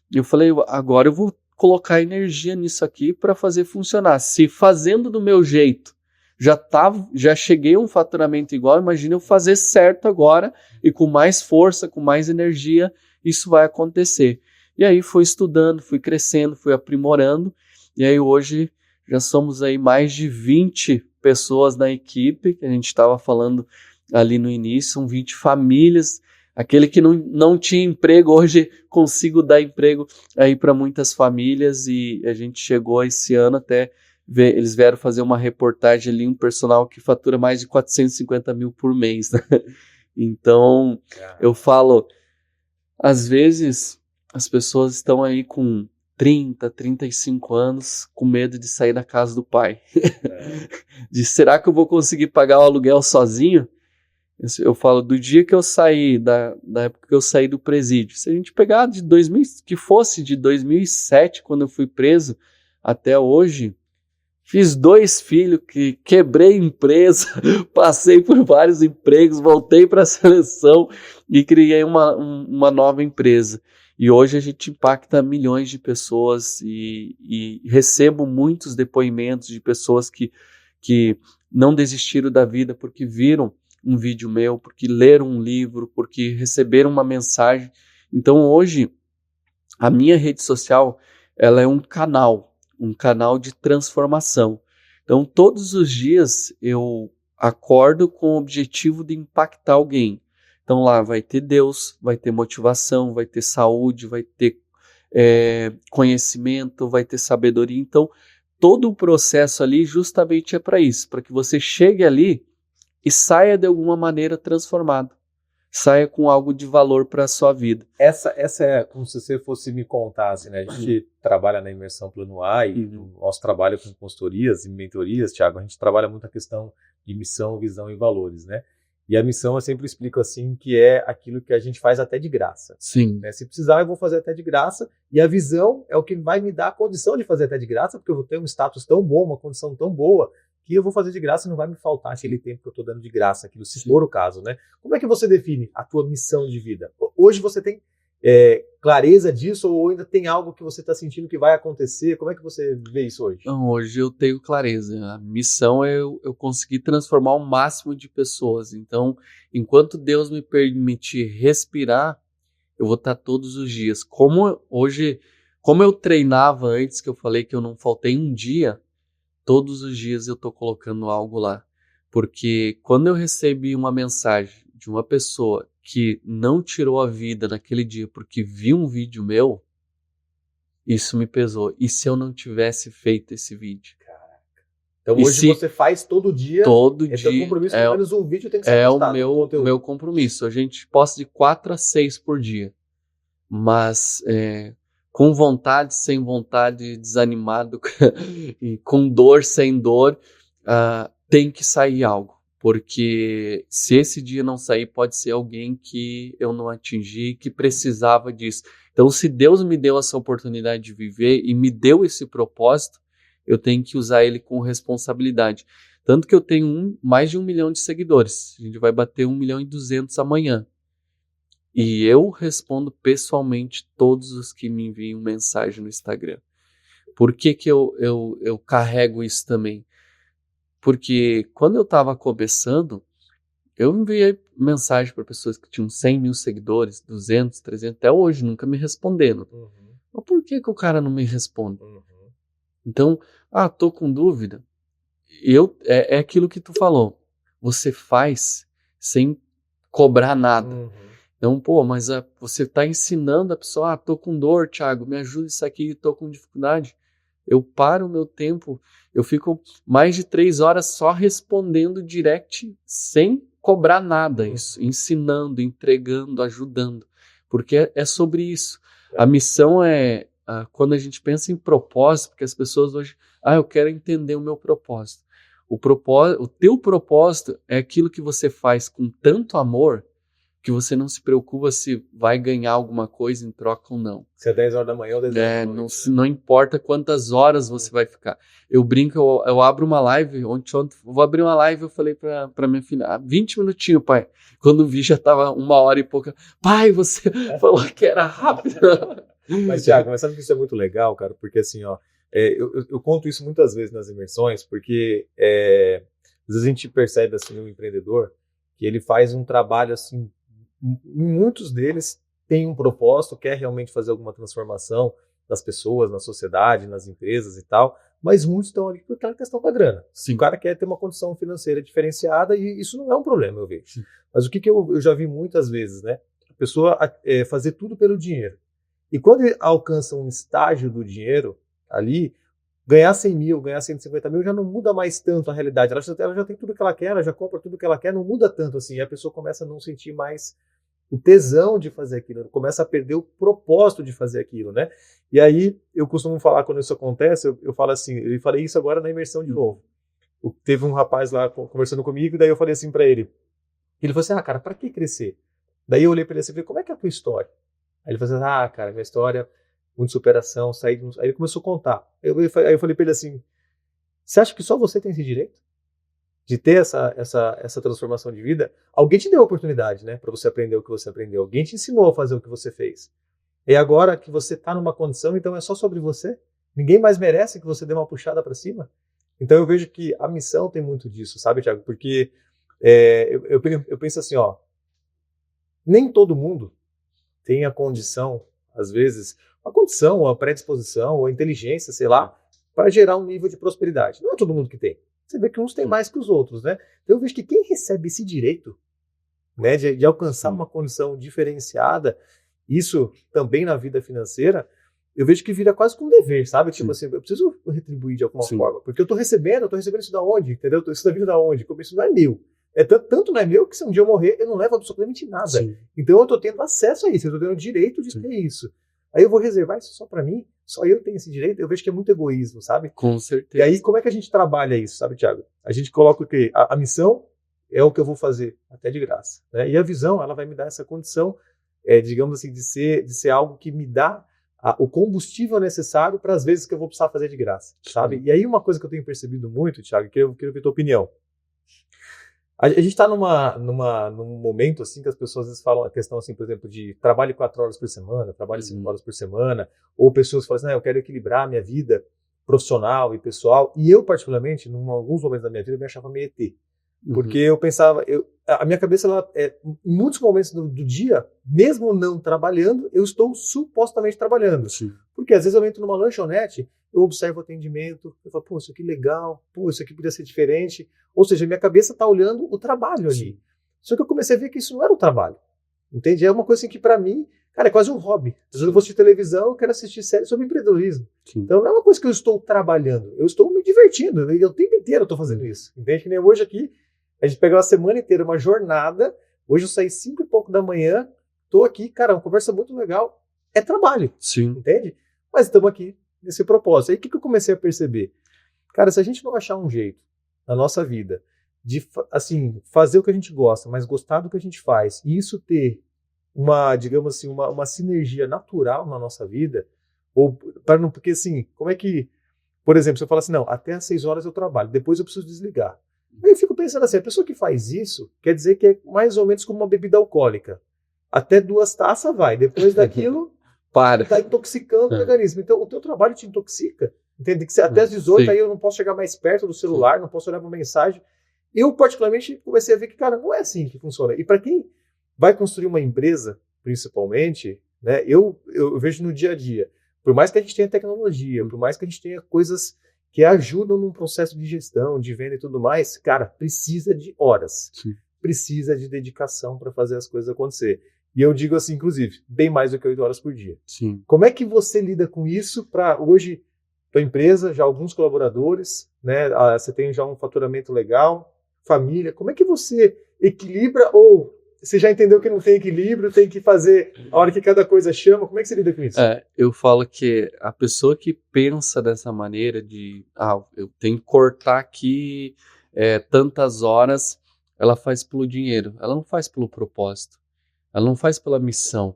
E eu falei, agora eu vou colocar energia nisso aqui para fazer funcionar. Se fazendo do meu jeito já cheguei a um faturamento igual, imagina eu fazer certo agora e com mais força, com mais energia, isso vai acontecer. E aí fui estudando, fui crescendo, fui aprimorando, e aí hoje já somos aí mais de 20 pessoas na equipe, que a gente estava falando ali no início, são 20 famílias. Aquele que não tinha emprego, hoje consigo dar emprego aí para muitas famílias, e a gente chegou esse ano até eles vieram fazer uma reportagem ali, um personal que fatura mais de 450 mil por mês, né? Então, eu falo, às vezes as pessoas estão aí com 30, 35 anos com medo de sair da casa do pai. De será que eu vou conseguir pagar o aluguel sozinho? Eu falo, do dia que eu saí, da época que eu saí do presídio, se a gente pegar que fosse de 2007, quando eu fui preso, até hoje, fiz 2 filhos, quebrei empresa, passei por vários empregos, voltei para a seleção e criei uma nova empresa. E hoje a gente impacta milhões de pessoas e recebo muitos depoimentos de pessoas que não desistiram da vida porque viram um vídeo meu, porque leram um livro, porque receberam uma mensagem. Então hoje a minha rede social, ela é um canal de transformação. Então todos os dias eu acordo com o objetivo de impactar alguém. Então lá vai ter Deus, vai ter motivação, vai ter saúde, vai ter conhecimento, vai ter sabedoria. Então todo o processo ali justamente é para isso, para que você chegue ali e saia de alguma maneira transformado. Saia com algo de valor para a sua vida. Essa é como se você fosse me contar, assim, né? A gente trabalha na imersão Plano A e no nosso trabalho com consultorias e mentorias, Thiago, a gente trabalha muito a questão de missão, visão e valores, né? E a missão eu sempre explico assim, que é aquilo que a gente faz até de graça. Sim. Né? Se precisar, eu vou fazer até de graça. E a visão é o que vai me dar a condição de fazer até de graça, porque eu vou ter um status tão bom, uma condição tão boa, que eu vou fazer de graça e não vai me faltar aquele tempo que eu estou dando de graça, aquilo, se for o caso, né? Como é que você define a tua missão de vida? Hoje você tem clareza disso ou ainda tem algo que você está sentindo que vai acontecer? Como é que você vê isso hoje? Não, hoje eu tenho clareza. A missão é eu conseguir transformar o máximo de pessoas. Então, enquanto Deus me permitir respirar, eu vou estar todos os dias. Como eu treinava antes, que eu falei que eu não faltei um dia, todos os dias eu estou colocando algo lá. Porque quando eu recebi uma mensagem de uma pessoa que não tirou a vida naquele dia porque viu um vídeo meu, isso me pesou. E se eu não tivesse feito esse vídeo? Então hoje você faz todo dia. Todo dia. Então, compromisso, pelo menos um vídeo tem que ser postado. É o meu compromisso. A gente posta de 4 a 6 por dia. Mas com vontade, sem vontade, desanimado, e com dor, sem dor, tem que sair algo. Porque se esse dia não sair, pode ser alguém que eu não atingi, que precisava disso. Então, se Deus me deu essa oportunidade de viver e me deu esse propósito, eu tenho que usar ele com responsabilidade. Tanto que eu tenho mais de 1 milhão de seguidores. A gente vai bater 1.200.000 amanhã. E eu respondo pessoalmente todos os que me enviam mensagem no Instagram. Por que eu carrego isso também? Porque quando eu estava começando, eu enviei mensagem para pessoas que tinham 100 mil seguidores, 200, 300, até hoje, nunca me respondendo. Mas por que o cara não me responde? Então, tô com dúvida. É aquilo que tu falou. Você faz sem cobrar nada. Então, mas você está ensinando a pessoa, tô com dor, Thiago, me ajuda isso aqui, tô com dificuldade. Eu paro o meu tempo, eu fico mais de 3 horas só respondendo direct, sem cobrar nada, isso, ensinando, entregando, ajudando, porque é sobre isso. A missão é, quando a gente pensa em propósito, porque as pessoas hoje, eu quero entender o meu propósito. O teu propósito é aquilo que você faz com tanto amor, que você não se preocupa se vai ganhar alguma coisa em troca ou não. Se é 10 horas da manhã ou 10 horas da noite. Não importa quantas horas você vai ficar. Eu brinco, eu abro uma live, ontem vou abrir uma live, eu falei pra minha filha, 20 minutinhos, pai. Quando vi, já tava 1 hora e pouca. Pai, você falou que era rápido. Mas, Thiago, mas sabe que isso é muito legal, cara? Porque assim, eu conto isso muitas vezes nas imersões, porque às vezes a gente percebe assim, um empreendedor que ele faz um trabalho assim, muitos deles têm um propósito, quer realmente fazer alguma transformação das pessoas, na sociedade, nas empresas e tal, mas muitos estão ali por aquela questão da grana. Sim. O cara quer ter uma condição financeira diferenciada e isso não é um problema, eu vejo. Sim. Mas o que eu já vi muitas vezes, né? A pessoa fazer tudo pelo dinheiro. E quando alcança um estágio do dinheiro ali, ganhar 100 mil, ganhar 150 mil já não muda mais tanto a realidade. Ela já tem tudo que ela quer, ela já compra tudo que ela quer, não muda tanto assim. E a pessoa começa a não sentir mais o tesão de fazer aquilo, começa a perder o propósito de fazer aquilo, né? E aí, eu costumo falar, quando isso acontece, eu falo assim, eu falei isso agora na imersão de novo. Teve um rapaz lá conversando comigo, daí eu falei assim pra ele, falou assim, cara, pra que crescer? Daí eu olhei pra ele assim e falei, como é que é a tua história? Aí ele falou assim, cara, minha história, muita superação, aí ele começou a contar. Aí eu falei pra ele assim, você acha que só você tem esse direito? De ter essa transformação de vida? Alguém te deu a oportunidade, né, para você aprender o que você aprendeu. Alguém te ensinou a fazer o que você fez. E agora que você está numa condição, então é só sobre você? Ninguém mais merece que você dê uma puxada para cima? Então eu vejo que a missão tem muito disso, sabe, Thiago? Porque eu penso assim, nem todo mundo tem a condição, às vezes, a condição, a predisposição, ou a inteligência, sei lá, para gerar um nível de prosperidade. Não é todo mundo que tem. Você vê que uns têm mais que os outros, né? Então eu vejo que quem recebe esse direito, né, de alcançar uma condição diferenciada, isso também na vida financeira, eu vejo que vira quase que um dever, sabe? Tipo assim, eu preciso retribuir de alguma forma, porque eu tô recebendo isso da onde, entendeu? Isso tá vindo da onde? Como isso não é meu. Tanto não é meu que se um dia eu morrer, eu não levo absolutamente nada. Sim. Então eu tô tendo acesso a isso, eu tô tendo o direito de ter isso. Aí eu vou reservar isso só para mim? Só eu tenho esse direito? Eu vejo que é muito egoísmo, sabe? Com certeza. E aí, como é que a gente trabalha isso, sabe, Thiago? A gente coloca o quê? A missão é o que eu vou fazer, até de graça. Né? E a visão, ela vai me dar essa condição, digamos assim, de ser algo que me dá o combustível necessário para as vezes que eu vou precisar fazer de graça, sabe? E aí, uma coisa que eu tenho percebido muito, Thiago, que eu queria ver a tua opinião. A gente está num momento assim que as pessoas às vezes falam a questão assim, por exemplo, de trabalho 4 horas por semana, trabalho 5 horas por semana, ou pessoas falam assim, eu quero equilibrar a minha vida profissional e pessoal. E eu, particularmente, em alguns momentos da minha vida, eu me achava meio ET. Porque eu pensava, a minha cabeça, em muitos momentos do dia, mesmo não trabalhando, eu estou supostamente trabalhando. Sim. Porque às vezes eu entro numa lanchonete, eu observo o atendimento, eu falo, isso aqui legal, isso aqui podia ser diferente. Ou seja, minha cabeça está olhando o trabalho ali. Sim. Só que eu comecei a ver que isso não era o trabalho. Entende? É uma coisa assim que pra mim, cara, é quase um hobby. Às vezes eu vou assistir televisão, eu quero assistir série sobre empreendedorismo. Sim. Então não é uma coisa que eu estou trabalhando, eu estou me divertindo. E o tempo inteiro eu estou fazendo isso. Entende? Que nem hoje aqui, a gente pegou a semana inteira, uma jornada. Hoje eu saí 5 e pouco da manhã, tô aqui, cara, uma conversa muito legal. É trabalho, Sim. entende? Mas estamos aqui nesse propósito. Aí o que eu comecei a perceber? Cara, se a gente não achar um jeito na nossa vida de, assim, fazer o que a gente gosta, mas gostar do que a gente faz, e isso ter uma, digamos assim, uma sinergia natural na nossa vida, ou para não, porque assim, como é que, por exemplo, se eu falar assim, não, até às 6 horas eu trabalho, depois eu preciso desligar. Aí eu fico pensando assim, a pessoa que faz isso, quer dizer que é mais ou menos como uma bebida alcoólica. Até 2 taças vai, depois daquilo está intoxicando o organismo. Então o teu trabalho te intoxica, entende? Que até às 18 aí eu não posso chegar mais perto do celular, não posso olhar uma mensagem. Eu particularmente comecei a ver que, cara, não é assim que funciona. E para quem vai construir uma empresa, principalmente, né, eu vejo no dia a dia, por mais que a gente tenha tecnologia, por mais que a gente tenha coisas que ajudam num processo de gestão, de venda e tudo mais, cara, precisa de horas. Sim. Precisa de dedicação para fazer as coisas acontecer. E eu digo assim, inclusive, bem mais do que 8 horas por dia. Sim. Como é que você lida com isso para hoje, tua empresa, já alguns colaboradores, né, você tem já um faturamento legal, família, como é que você equilibra ou você já entendeu que não tem equilíbrio, tem que fazer a hora que cada coisa chama, como é que você lida com isso? Eu falo que a pessoa que pensa dessa maneira de, eu tenho que cortar aqui tantas horas, ela faz pelo dinheiro, ela não faz pelo propósito, ela não faz pela missão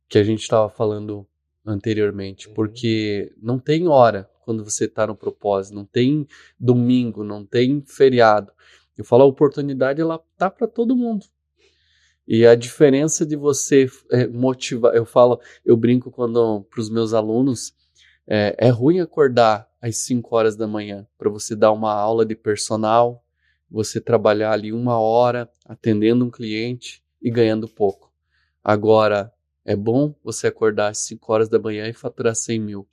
que a gente estava falando anteriormente, porque não tem hora quando você está no propósito, não tem domingo, não tem feriado. Eu falo, a oportunidade ela tá para todo mundo. E a diferença de você motivar, eu brinco quando para os meus alunos, é ruim acordar às 5 horas da manhã para você dar uma aula de personal, você trabalhar ali 1 hora atendendo um cliente e ganhando pouco. Agora, é bom você acordar às 5 horas da manhã e faturar 100 mil.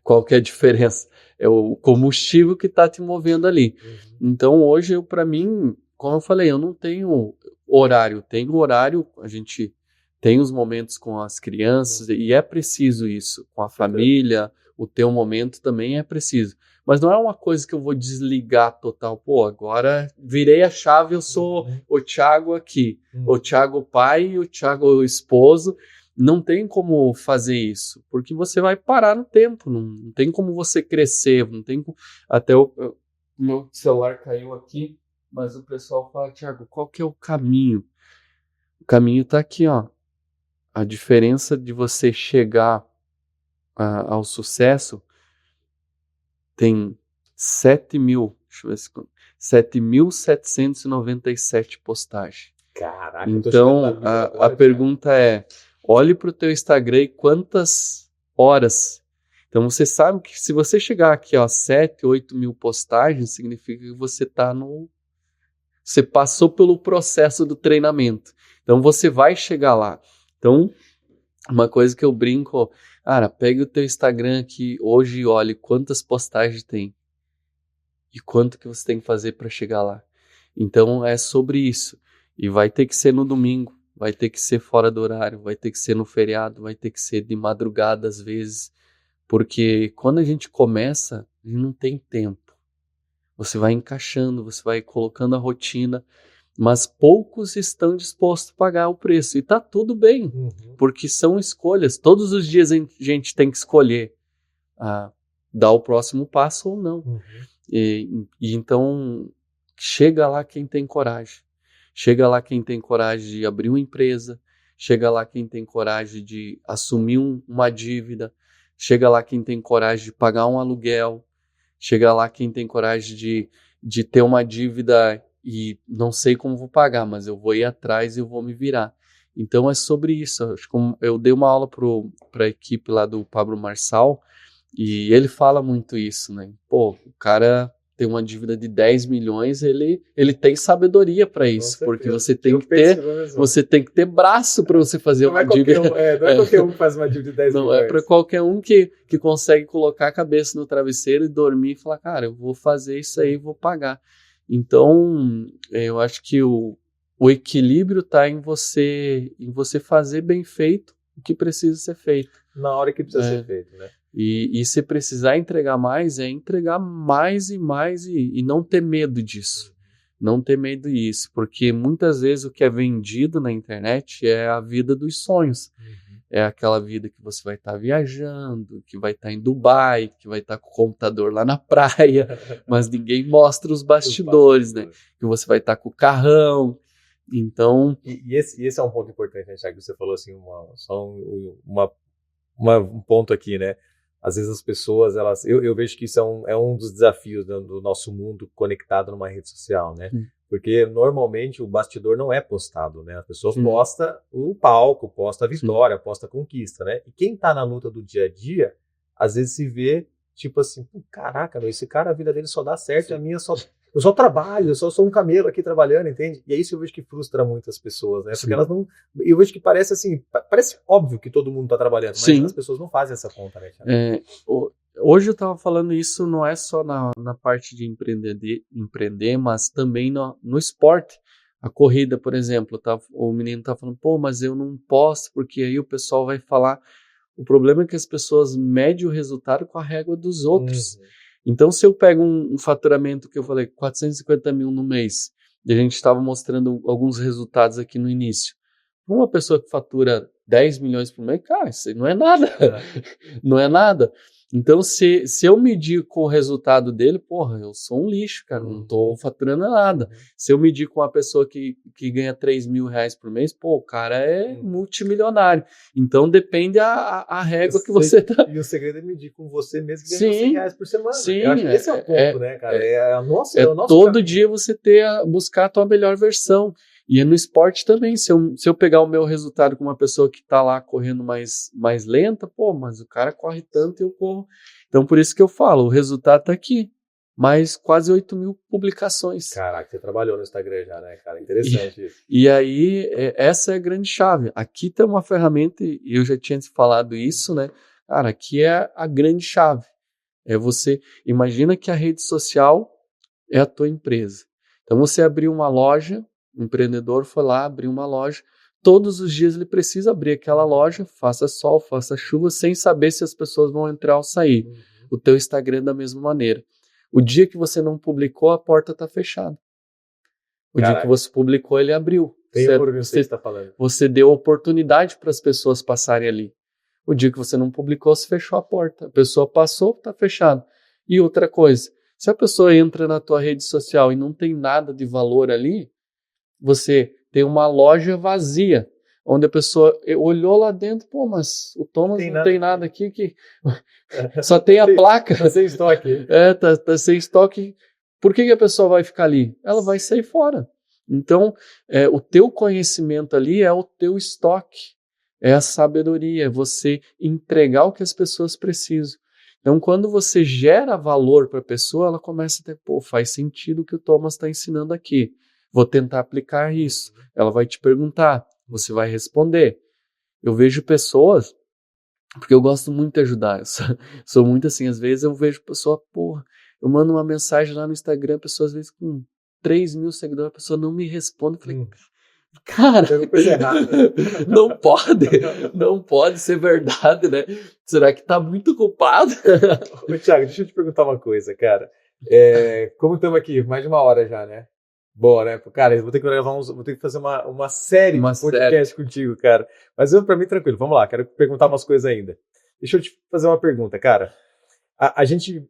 Qual que é a diferença? É o combustível que está te movendo ali. Então, hoje, para mim, como eu falei, eu não tenho horário. Tenho horário, a gente tem os momentos com as crianças, e é preciso isso. Com a família, o teu momento também é preciso. Mas não é uma coisa que eu vou desligar total. Pô, agora virei a chave, eu sou o Thiago aqui. O Thiago pai e o Thiago esposo. Não tem como fazer isso, porque você vai parar no tempo, não tem como você crescer, não tem como... Até o meu celular caiu aqui, mas o pessoal fala, Thiago, qual que é o caminho? O caminho tá aqui, ó. A diferença de você chegar ao sucesso tem 7.797 postagens. Caraca, então, a pergunta é, olhe para o teu Instagram e quantas horas. Então, você sabe que se você chegar aqui, ó, 7, 8 mil postagens, significa que você você passou pelo processo do treinamento. Então, você vai chegar lá. Então, uma coisa que eu brinco, cara, pegue o teu Instagram aqui hoje e olhe quantas postagens tem. E quanto que você tem que fazer para chegar lá. Então, é sobre isso. E vai ter que ser no domingo, vai ter que ser fora do horário, vai ter que ser no feriado, vai ter que ser de madrugada às vezes. Porque quando a gente começa, a gente não tem tempo. Você vai encaixando, você vai colocando a rotina, mas poucos estão dispostos a pagar o preço. E tá tudo bem, porque são escolhas. Todos os dias a gente tem que escolher dar o próximo passo ou não. E então, chega lá quem tem coragem. Chega lá quem tem coragem de abrir uma empresa. Chega lá quem tem coragem de assumir uma dívida. Chega lá quem tem coragem de pagar um aluguel. Chega lá quem tem coragem de ter uma dívida e não sei como vou pagar, mas eu vou ir atrás e eu vou me virar. Então é sobre isso. Eu dei uma aula para a equipe lá do Pablo Marçal e ele fala muito isso, né? Pô, o cara tem uma dívida de 10 milhões, ele tem sabedoria para isso, porque você tem que ter braço para você fazer uma dívida. Não é qualquer um que faz uma dívida de 10 milhões. Não é para qualquer um que consegue colocar a cabeça no travesseiro e dormir e falar, cara, eu vou fazer isso aí, vou pagar. Então, eu acho que o o equilíbrio está em você fazer bem feito o que precisa ser feito. Na hora que precisa ser feito, né? E se precisar entregar mais, é entregar mais e mais e não ter medo disso. Não ter medo disso, porque muitas vezes o que é vendido na internet é a vida dos sonhos. É aquela vida que você vai estar viajando, que vai estar em Dubai, que vai estar com o computador lá na praia, mas ninguém mostra os bastidores, né? Que você vai estar com o carrão. Então... E esse é um ponto importante, né, Thiago? Você falou assim, um ponto aqui, né? Às vezes as pessoas, eu vejo que isso é um dos desafios do nosso mundo conectado numa rede social, né? Porque normalmente o bastidor não é postado, né? As pessoas postam o palco, postam a vitória, postam a conquista, né? E quem tá na luta do dia a dia, às vezes se vê, tipo assim, caraca, esse cara, a vida dele só dá certo, e a minha só... Eu só trabalho, eu só sou um camelo aqui trabalhando, entende? E é isso que eu vejo que frustra muitas pessoas, né? Porque elas não... Eu vejo que parece assim... Parece óbvio que todo mundo tá trabalhando, mas as pessoas não fazem essa conta, né, Thiago? Hoje eu tava falando isso, não é só na parte de empreender, mas também no esporte. A corrida, por exemplo, o menino tá falando, mas eu não posso, porque aí o pessoal vai falar... O problema é que as pessoas medem o resultado com a régua dos outros. Então, se eu pego um faturamento que eu falei, 450 mil no mês, e a gente estava mostrando alguns resultados aqui no início, uma pessoa que fatura 10 milhões por mês, cara, isso aí não é nada. Não é nada. Então, se eu medir com o resultado dele, eu sou um lixo, cara, não tô faturando nada. Se eu medir com uma pessoa que ganha 3 mil reais por mês, o cara é multimilionário. Então, depende a régua que você tá... E o segredo é medir com você mesmo que ganha 100 reais por semana. Sim, eu acho que esse é o ponto, né, cara? É o nosso todo caminho. dia você buscar a tua melhor versão. E é no esporte também, se eu pegar o meu resultado com uma pessoa que está lá correndo mais lenta, mas o cara corre tanto e eu corro. Então, por isso que eu falo, o resultado está aqui. Mais quase 8 mil publicações. Caraca, você trabalhou no Instagram já, né, cara? Interessante isso. E aí, essa é a grande chave. Aqui tem uma ferramenta, e eu já tinha te falado isso, né? Cara, aqui é a grande chave. Imagina que a rede social é a tua empresa. Então, você abriu uma loja, o empreendedor foi lá, abriu uma loja, todos os dias ele precisa abrir aquela loja, faça sol, faça chuva, sem saber se as pessoas vão entrar ou sair. O teu Instagram da mesma maneira. O dia que você não publicou, a porta está fechada. Dia que você publicou, ele abriu. Você tá falando. Você deu oportunidade para as pessoas passarem ali. O dia que você não publicou, você fechou a porta. A pessoa passou, está fechado. E outra coisa, se a pessoa entra na tua rede social e não tem nada de valor ali, você tem uma loja vazia, onde a pessoa olhou lá dentro, mas o Thomas não tem nada aqui, que só tem a placa. Tá sem estoque. Tá sem estoque. Por que a pessoa vai ficar ali? Ela vai sair fora. Então, o teu conhecimento ali é o teu estoque, é a sabedoria, é você entregar o que as pessoas precisam. Então, quando você gera valor para a pessoa, ela começa a ter, faz sentido o que o Thomas está ensinando aqui. Vou tentar aplicar isso. Ela vai te perguntar, você vai responder. Eu vejo pessoas, porque eu gosto muito de ajudar, eu sou muito assim, às vezes eu vejo pessoa, eu mando uma mensagem lá no Instagram, a pessoa às vezes com 3 mil seguidores, a pessoa não me responde, eu falei, cara, não pode ser verdade, né? Será que tá muito culpado? Ô, Thiago, deixa eu te perguntar uma coisa, cara. Como estamos aqui, mais de 1 hora já, né? Boa, né? Cara, eu vou ter que fazer uma série de podcast contigo, cara. Mas pra mim, tranquilo. Vamos lá, quero perguntar umas coisas ainda. Deixa eu te fazer uma pergunta, cara. A gente,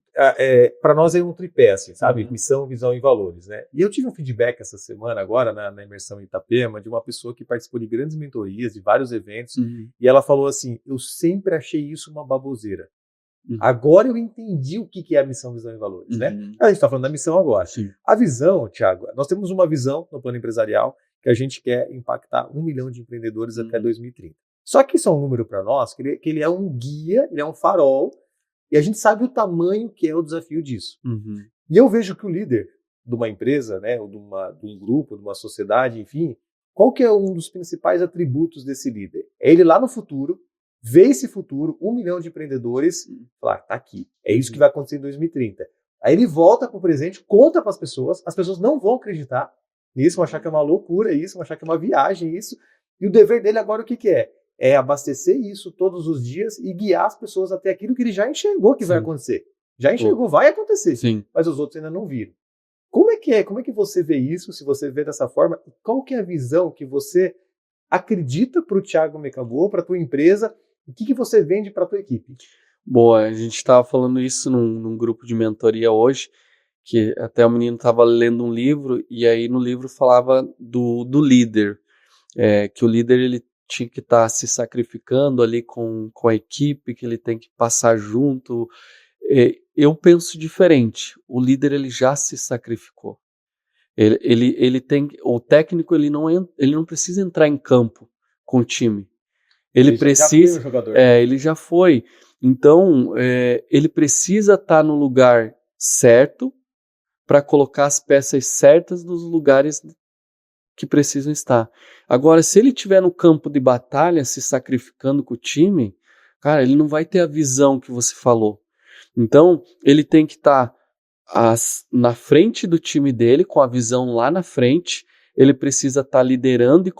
para nós é um tripé, assim, sabe? Missão, visão e valores, né? E eu tive um feedback essa semana, agora, na imersão em Itapema, de uma pessoa que participou de grandes mentorias, de vários eventos, e ela falou assim, eu sempre achei isso uma baboseira. Agora eu entendi o que é a missão, visão e valores, né? A gente está falando da missão agora. Sim. A visão, Thiago, nós temos uma visão no plano empresarial que a gente quer impactar 1 milhão de empreendedores até 2030. Só que isso é um número para nós, que ele é um guia, ele é um farol, e a gente sabe o tamanho que é o desafio disso. E eu vejo que o líder de uma empresa, né, ou de um grupo, de uma sociedade, enfim, qual que é um dos principais atributos desse líder? É ele lá no futuro, ver esse futuro, 1 milhão de empreendedores, falar, tá aqui, é isso que vai acontecer em 2030. Aí ele volta para o presente, conta para as pessoas não vão acreditar, Isso, vão achar que é uma loucura isso, vão achar que é uma viagem isso. E o dever dele agora o que é? É abastecer isso todos os dias e guiar as pessoas até aquilo que ele já enxergou que vai acontecer. Já enxergou, vai acontecer. Sim. Mas os outros ainda não viram. Como é que é? Como é que você vê isso, se você vê dessa forma? E qual que é a visão que você acredita para o Thiago Mecabô, para a tua empresa? O que você vende para a tua equipe? Boa, a gente estava falando isso num grupo de mentoria hoje, que até o menino estava lendo um livro, e aí no livro falava do líder, que o líder ele tinha que estar se sacrificando ali com a equipe, que ele tem que passar junto. Eu penso diferente, o líder ele já se sacrificou. Ele tem, o técnico ele não precisa entrar em campo com o time. Ele precisa, já foi um jogador. Ele já foi. Então, ele precisa estar no lugar certo para colocar as peças certas nos lugares que precisam estar. Agora, se ele estiver no campo de batalha, se sacrificando com o time, cara, ele não vai ter a visão que você falou. Então, ele tem que estar na frente do time dele, com a visão lá na frente. Ele precisa estar liderando e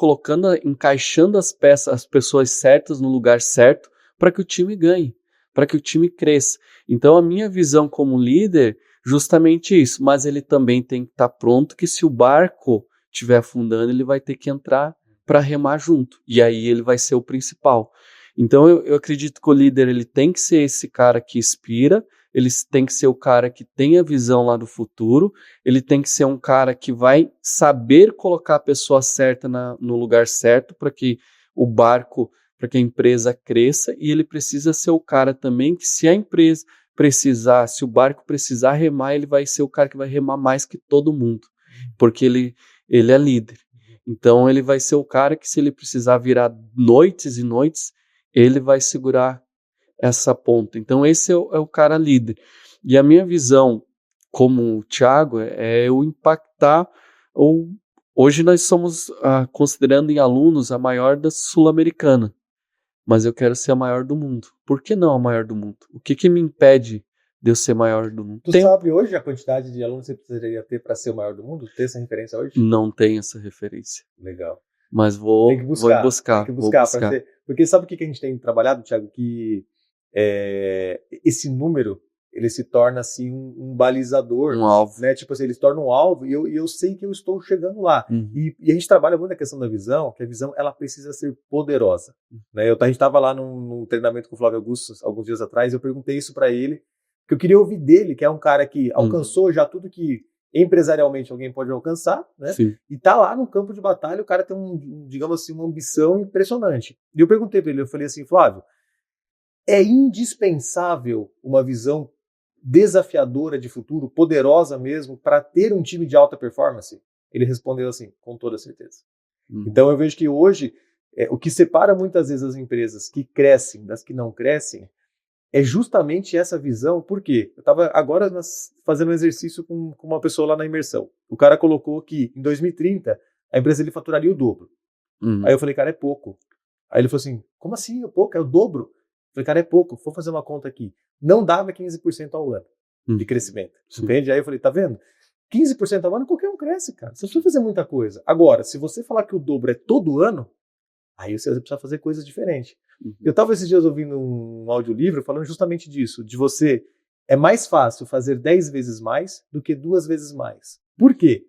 encaixando as peças, as pessoas certas no lugar certo, para que o time ganhe, para que o time cresça. Então, a minha visão como líder, justamente isso, mas ele também tem que estar pronto que se o barco estiver afundando, ele vai ter que entrar para remar junto, e aí ele vai ser o principal. Então, eu acredito que o líder ele tem que ser esse cara que inspira, ele tem que ser o cara que tem a visão lá do futuro, ele tem que ser um cara que vai saber colocar a pessoa certa no lugar certo para que o barco, para que a empresa cresça, e ele precisa ser o cara também que, se a empresa precisar, se o barco precisar remar, ele vai ser o cara que vai remar mais que todo mundo, porque ele é líder. Então ele vai ser o cara que, se ele precisar virar noites e noites, ele vai segurar essa ponta. Então esse é o cara líder. E a minha visão como o Thiago é eu impactar. Hoje nós somos, considerando em alunos, a maior da Sul-Americana, mas eu quero ser a maior do mundo. Por que não a maior do mundo? O que me impede de eu ser maior do mundo? Tu sabe hoje a quantidade de alunos que você precisaria ter para ser o maior do mundo? Ter essa referência hoje? Não tenho essa referência. Legal. Mas vou buscar. Tem que buscar. Porque sabe o que a gente tem trabalhado, Thiago? Que esse número, ele se torna assim um balizador. Um alvo. Né? Tipo assim, ele se torna um alvo e eu sei que eu estou chegando lá. Uhum. E a gente trabalha muito na questão da visão, que a visão ela precisa ser poderosa. Né? A gente estava lá num treinamento com o Flávio Augusto alguns dias atrás, e eu perguntei isso para ele, que eu queria ouvir dele, que é um cara que alcançou já tudo que empresarialmente alguém pode alcançar, né? Sim. E tá lá no campo de batalha, o cara tem digamos assim, uma ambição impressionante. E eu perguntei para ele, eu falei assim, Flávio, é indispensável uma visão desafiadora de futuro, poderosa mesmo, para ter um time de alta performance? Ele respondeu assim, com toda certeza. Então eu vejo que hoje, o que separa muitas vezes as empresas que crescem das que não crescem, é justamente essa visão. Por quê? Eu estava agora fazendo um exercício com uma pessoa lá na imersão. O cara colocou que em 2030 a empresa ele faturaria o dobro. Aí eu falei, cara, é pouco. Aí ele falou assim, como assim é pouco? É o dobro? Eu falei, cara, é pouco. Vou fazer uma conta aqui. Não dava 15% ao ano de crescimento. Entende? Aí eu falei, tá vendo? 15% ao ano qualquer um cresce, cara. Você precisa fazer muita coisa. Agora, se você falar que o dobro é todo ano, aí você precisa fazer coisas diferentes. Eu estava esses dias ouvindo um audiolivro falando justamente disso, de você, é mais fácil fazer 10 vezes mais do que 2 vezes mais. Por quê?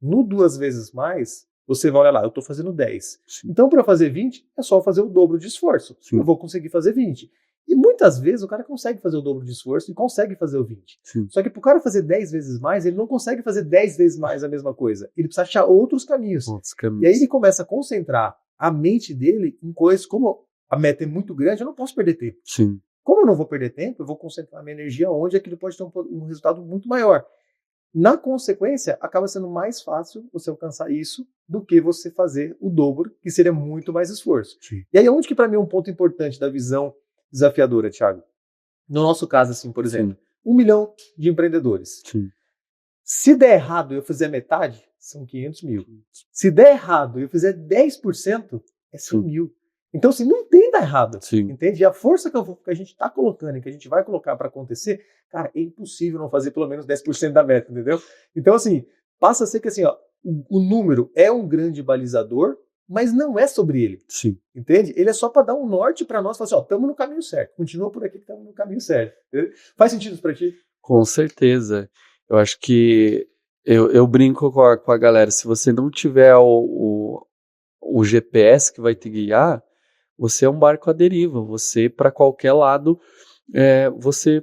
No 2 vezes mais, você vai olhar lá, eu estou fazendo 10. Sim. Então, para fazer 20, é só fazer o dobro de esforço. Sim. Eu vou conseguir fazer 20. E muitas vezes o cara consegue fazer o dobro de esforço e consegue fazer o 20. Sim. Só que para o cara fazer 10 vezes mais, ele não consegue fazer 10 vezes mais a mesma coisa. Ele precisa achar outros caminhos. E aí ele começa a concentrar a mente dele em coisas como a meta é muito grande, eu não posso perder tempo. Sim. Como eu não vou perder tempo, eu vou concentrar minha energia onde aquilo pode ter um resultado muito maior. Na consequência, acaba sendo mais fácil você alcançar isso do que você fazer o dobro, que seria muito mais esforço. Sim. E aí, onde que para mim é um ponto importante da visão desafiadora, Thiago? No nosso caso, assim, por exemplo, 1 milhão de empreendedores. Sim. Se der errado e eu fizer metade, são 500 mil. Se der errado e eu fizer 10%, é 100 mil. Então, assim, não tem dar errado, entende? E a força que a gente está colocando e que a gente vai colocar para acontecer, cara, é impossível não fazer pelo menos 10% da meta, entendeu? Então, assim, passa a ser que, assim, ó, o número é um grande balizador, mas não é sobre ele. Sim. Entende? Ele é só para dar um norte para nós, falar assim, ó, estamos no caminho certo, continua por aqui que estamos no caminho certo. Entendeu? Faz sentido isso para ti? Com certeza. Eu acho que eu brinco com a galera, se você não tiver o GPS que vai te guiar, você é um barco à deriva, você, para qualquer lado, você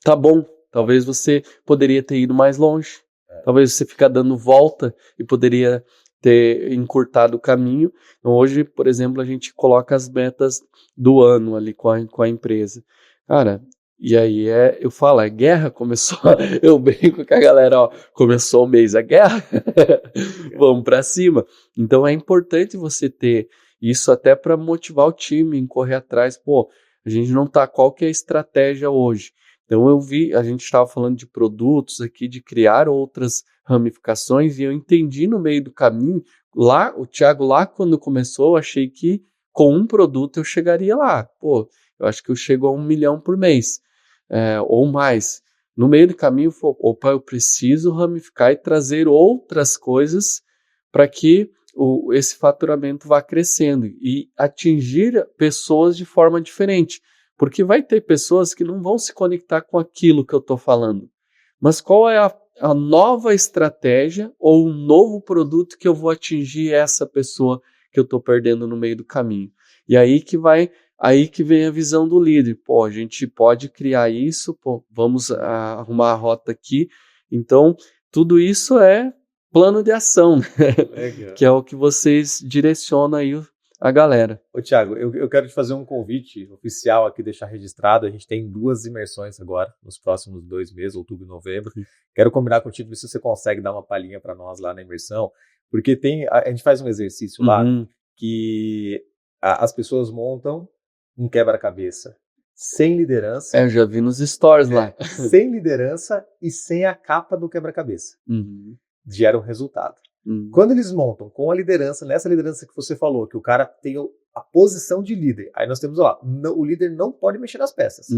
tá bom. Talvez você poderia ter ido mais longe. Talvez você ficar dando volta e poderia ter encurtado o caminho. Então, hoje, por exemplo, a gente coloca as metas do ano ali com a empresa. Cara, e aí eu falo, a guerra começou, eu brinco com a galera, ó, começou o mês, a guerra, vamos pra cima. Então é importante você ter isso até para motivar o time em correr atrás. Pô, a gente não tá, qual que é a estratégia hoje? Então a gente estava falando de produtos aqui, de criar outras ramificações, e eu entendi no meio do caminho, lá, o Thiago lá quando começou, eu achei que com um produto eu chegaria lá. Pô, eu acho que eu chego a 1 milhão por mês, ou mais. No meio do caminho, opa, eu preciso ramificar e trazer outras coisas para que esse faturamento vá crescendo e atingir pessoas de forma diferente. Porque vai ter pessoas que não vão se conectar com aquilo que eu estou falando. Mas qual é a nova estratégia ou um novo produto que eu vou atingir essa pessoa que eu estou perdendo no meio do caminho? E aí que vem a visão do líder. Pô, a gente pode criar isso, pô, vamos arrumar a rota aqui. Então, tudo isso é plano de ação, né? Que é o que vocês direcionam aí a galera. Ô, Thiago, eu quero te fazer um convite oficial aqui, deixar registrado. A gente tem 2 imersões agora, nos próximos 2 meses, outubro e novembro. Quero combinar contigo, ver se você consegue dar uma palhinha para nós lá na imersão, porque a gente faz um exercício lá que as pessoas montam um quebra-cabeça sem liderança. Eu já vi nos stories lá. Sem liderança e sem a capa do quebra-cabeça. Gera um resultado. Quando eles montam com a liderança, nessa liderança que você falou, que o cara tem a posição de líder, aí nós temos lá, o líder não pode mexer nas peças.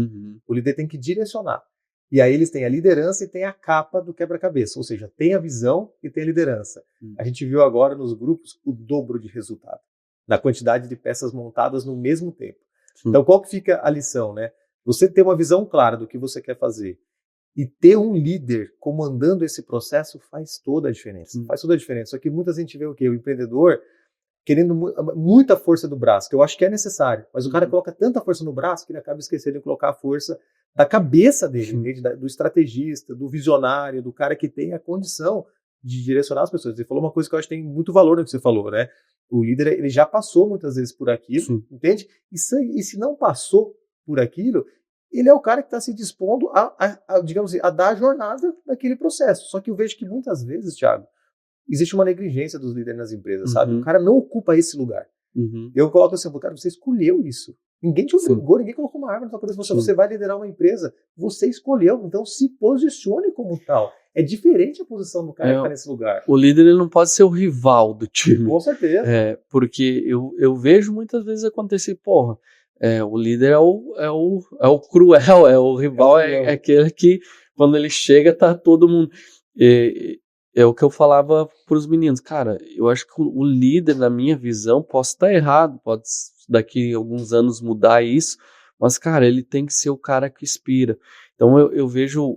O líder tem que direcionar. E aí eles têm a liderança e tem a capa do quebra-cabeça, ou seja, tem a visão e tem a liderança. A gente viu agora nos grupos o dobro de resultado, na quantidade de peças montadas no mesmo tempo. Então qual que fica a lição, né? Você ter uma visão clara do que você quer fazer e ter um líder comandando esse processo faz toda a diferença. Faz toda a diferença. Só que muita gente vê o quê? O empreendedor querendo muita força do braço, que eu acho que é necessário. Mas o cara coloca tanta força no braço que ele acaba esquecendo de colocar a força da cabeça dele, do estrategista, do visionário, do cara que tem a condição de direcionar as pessoas. Você falou uma coisa que eu acho que tem muito valor no que você falou, né? O líder, ele já passou muitas vezes por aquilo, entende? E se não passou por aquilo, ele é o cara que está se dispondo digamos assim, a dar a jornada daquele processo. Só que eu vejo que muitas vezes, Thiago, existe uma negligência dos líderes nas empresas, sabe? O cara não ocupa esse lugar. Eu coloco assim, cara, você escolheu isso. Ninguém te obrigou, ninguém colocou uma arma na sua cabeça. Você vai liderar uma empresa, você escolheu, então se posicione como tal. É diferente a posição do cara que está nesse lugar. O líder, ele não pode ser o rival do time. Com certeza. Porque eu vejo muitas vezes acontecer, porra, o líder é o cruel, é o rival, é aquele que quando ele chega tá todo mundo... É o que eu falava para os meninos, cara, eu acho que o líder, na minha visão, posso estar errado, pode daqui a alguns anos mudar isso, mas, cara, ele tem que ser o cara que inspira. Então eu vejo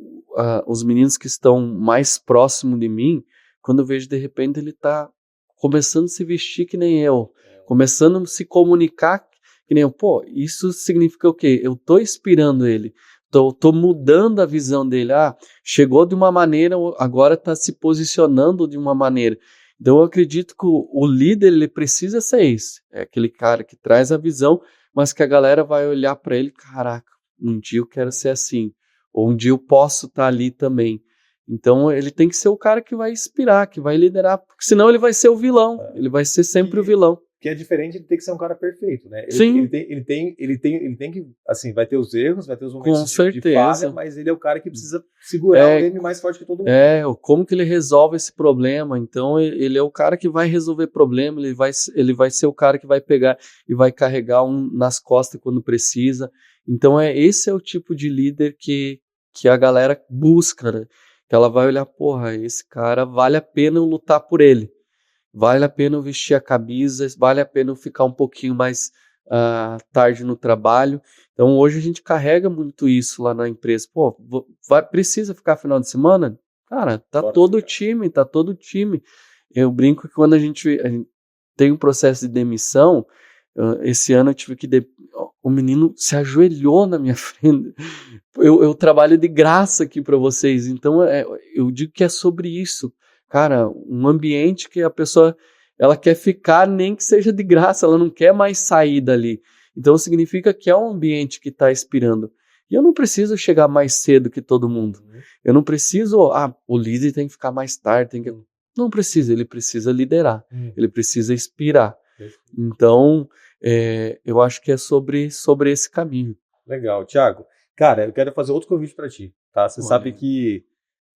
os meninos que estão mais próximos de mim, quando eu vejo de repente ele tá começando a se vestir que nem eu, começando a se comunicar que nem eu. Pô, isso significa o quê? Eu tô inspirando ele. Tô mudando a visão dele. Chegou de uma maneira, agora está se posicionando de uma maneira. Então eu acredito que o líder, ele precisa ser esse. É aquele cara que traz a visão, mas que a galera vai olhar para ele, caraca, um dia eu quero ser assim. Ou um dia eu posso estar ali também. Então ele tem que ser o cara que vai inspirar, que vai liderar, porque senão ele vai ser o vilão. Ele vai ser sempre o vilão. Que é diferente de ter que ser um cara perfeito, né? Sim. Ele tem que, assim, vai ter os erros, vai ter os momentos de falha, mas ele é o cara que precisa segurar o game mais forte que todo mundo. Como que ele resolve esse problema? Então, ele é o cara que vai resolver problema, ele vai ser o cara que vai pegar e vai carregar nas costas quando precisa. Então, esse é o tipo de líder que a galera busca, né? que ela vai olhar, porra, esse cara vale a pena eu lutar por ele, vale a pena eu vestir a camisa, vale a pena eu ficar um pouquinho mais tarde no trabalho. Então hoje a gente carrega muito isso lá na empresa. Pô, precisa ficar final de semana? Cara, tá todo o time. Eu brinco que quando a gente tem um processo de demissão, esse ano eu tive que... O menino se ajoelhou na minha frente. Eu trabalho de graça aqui para vocês. Então eu digo que é sobre isso. Cara, um ambiente que a pessoa ela quer ficar, nem que seja de graça, ela não quer mais sair dali. Então significa que é um ambiente que está inspirando. E eu não preciso chegar mais cedo que todo mundo. Eu não preciso, o líder tem que ficar mais tarde. Não precisa, ele precisa liderar. Ele precisa inspirar. Então, eu acho que é sobre esse caminho. Legal, Thiago. Cara, eu quero fazer outro convite para ti, tá? Você sabe que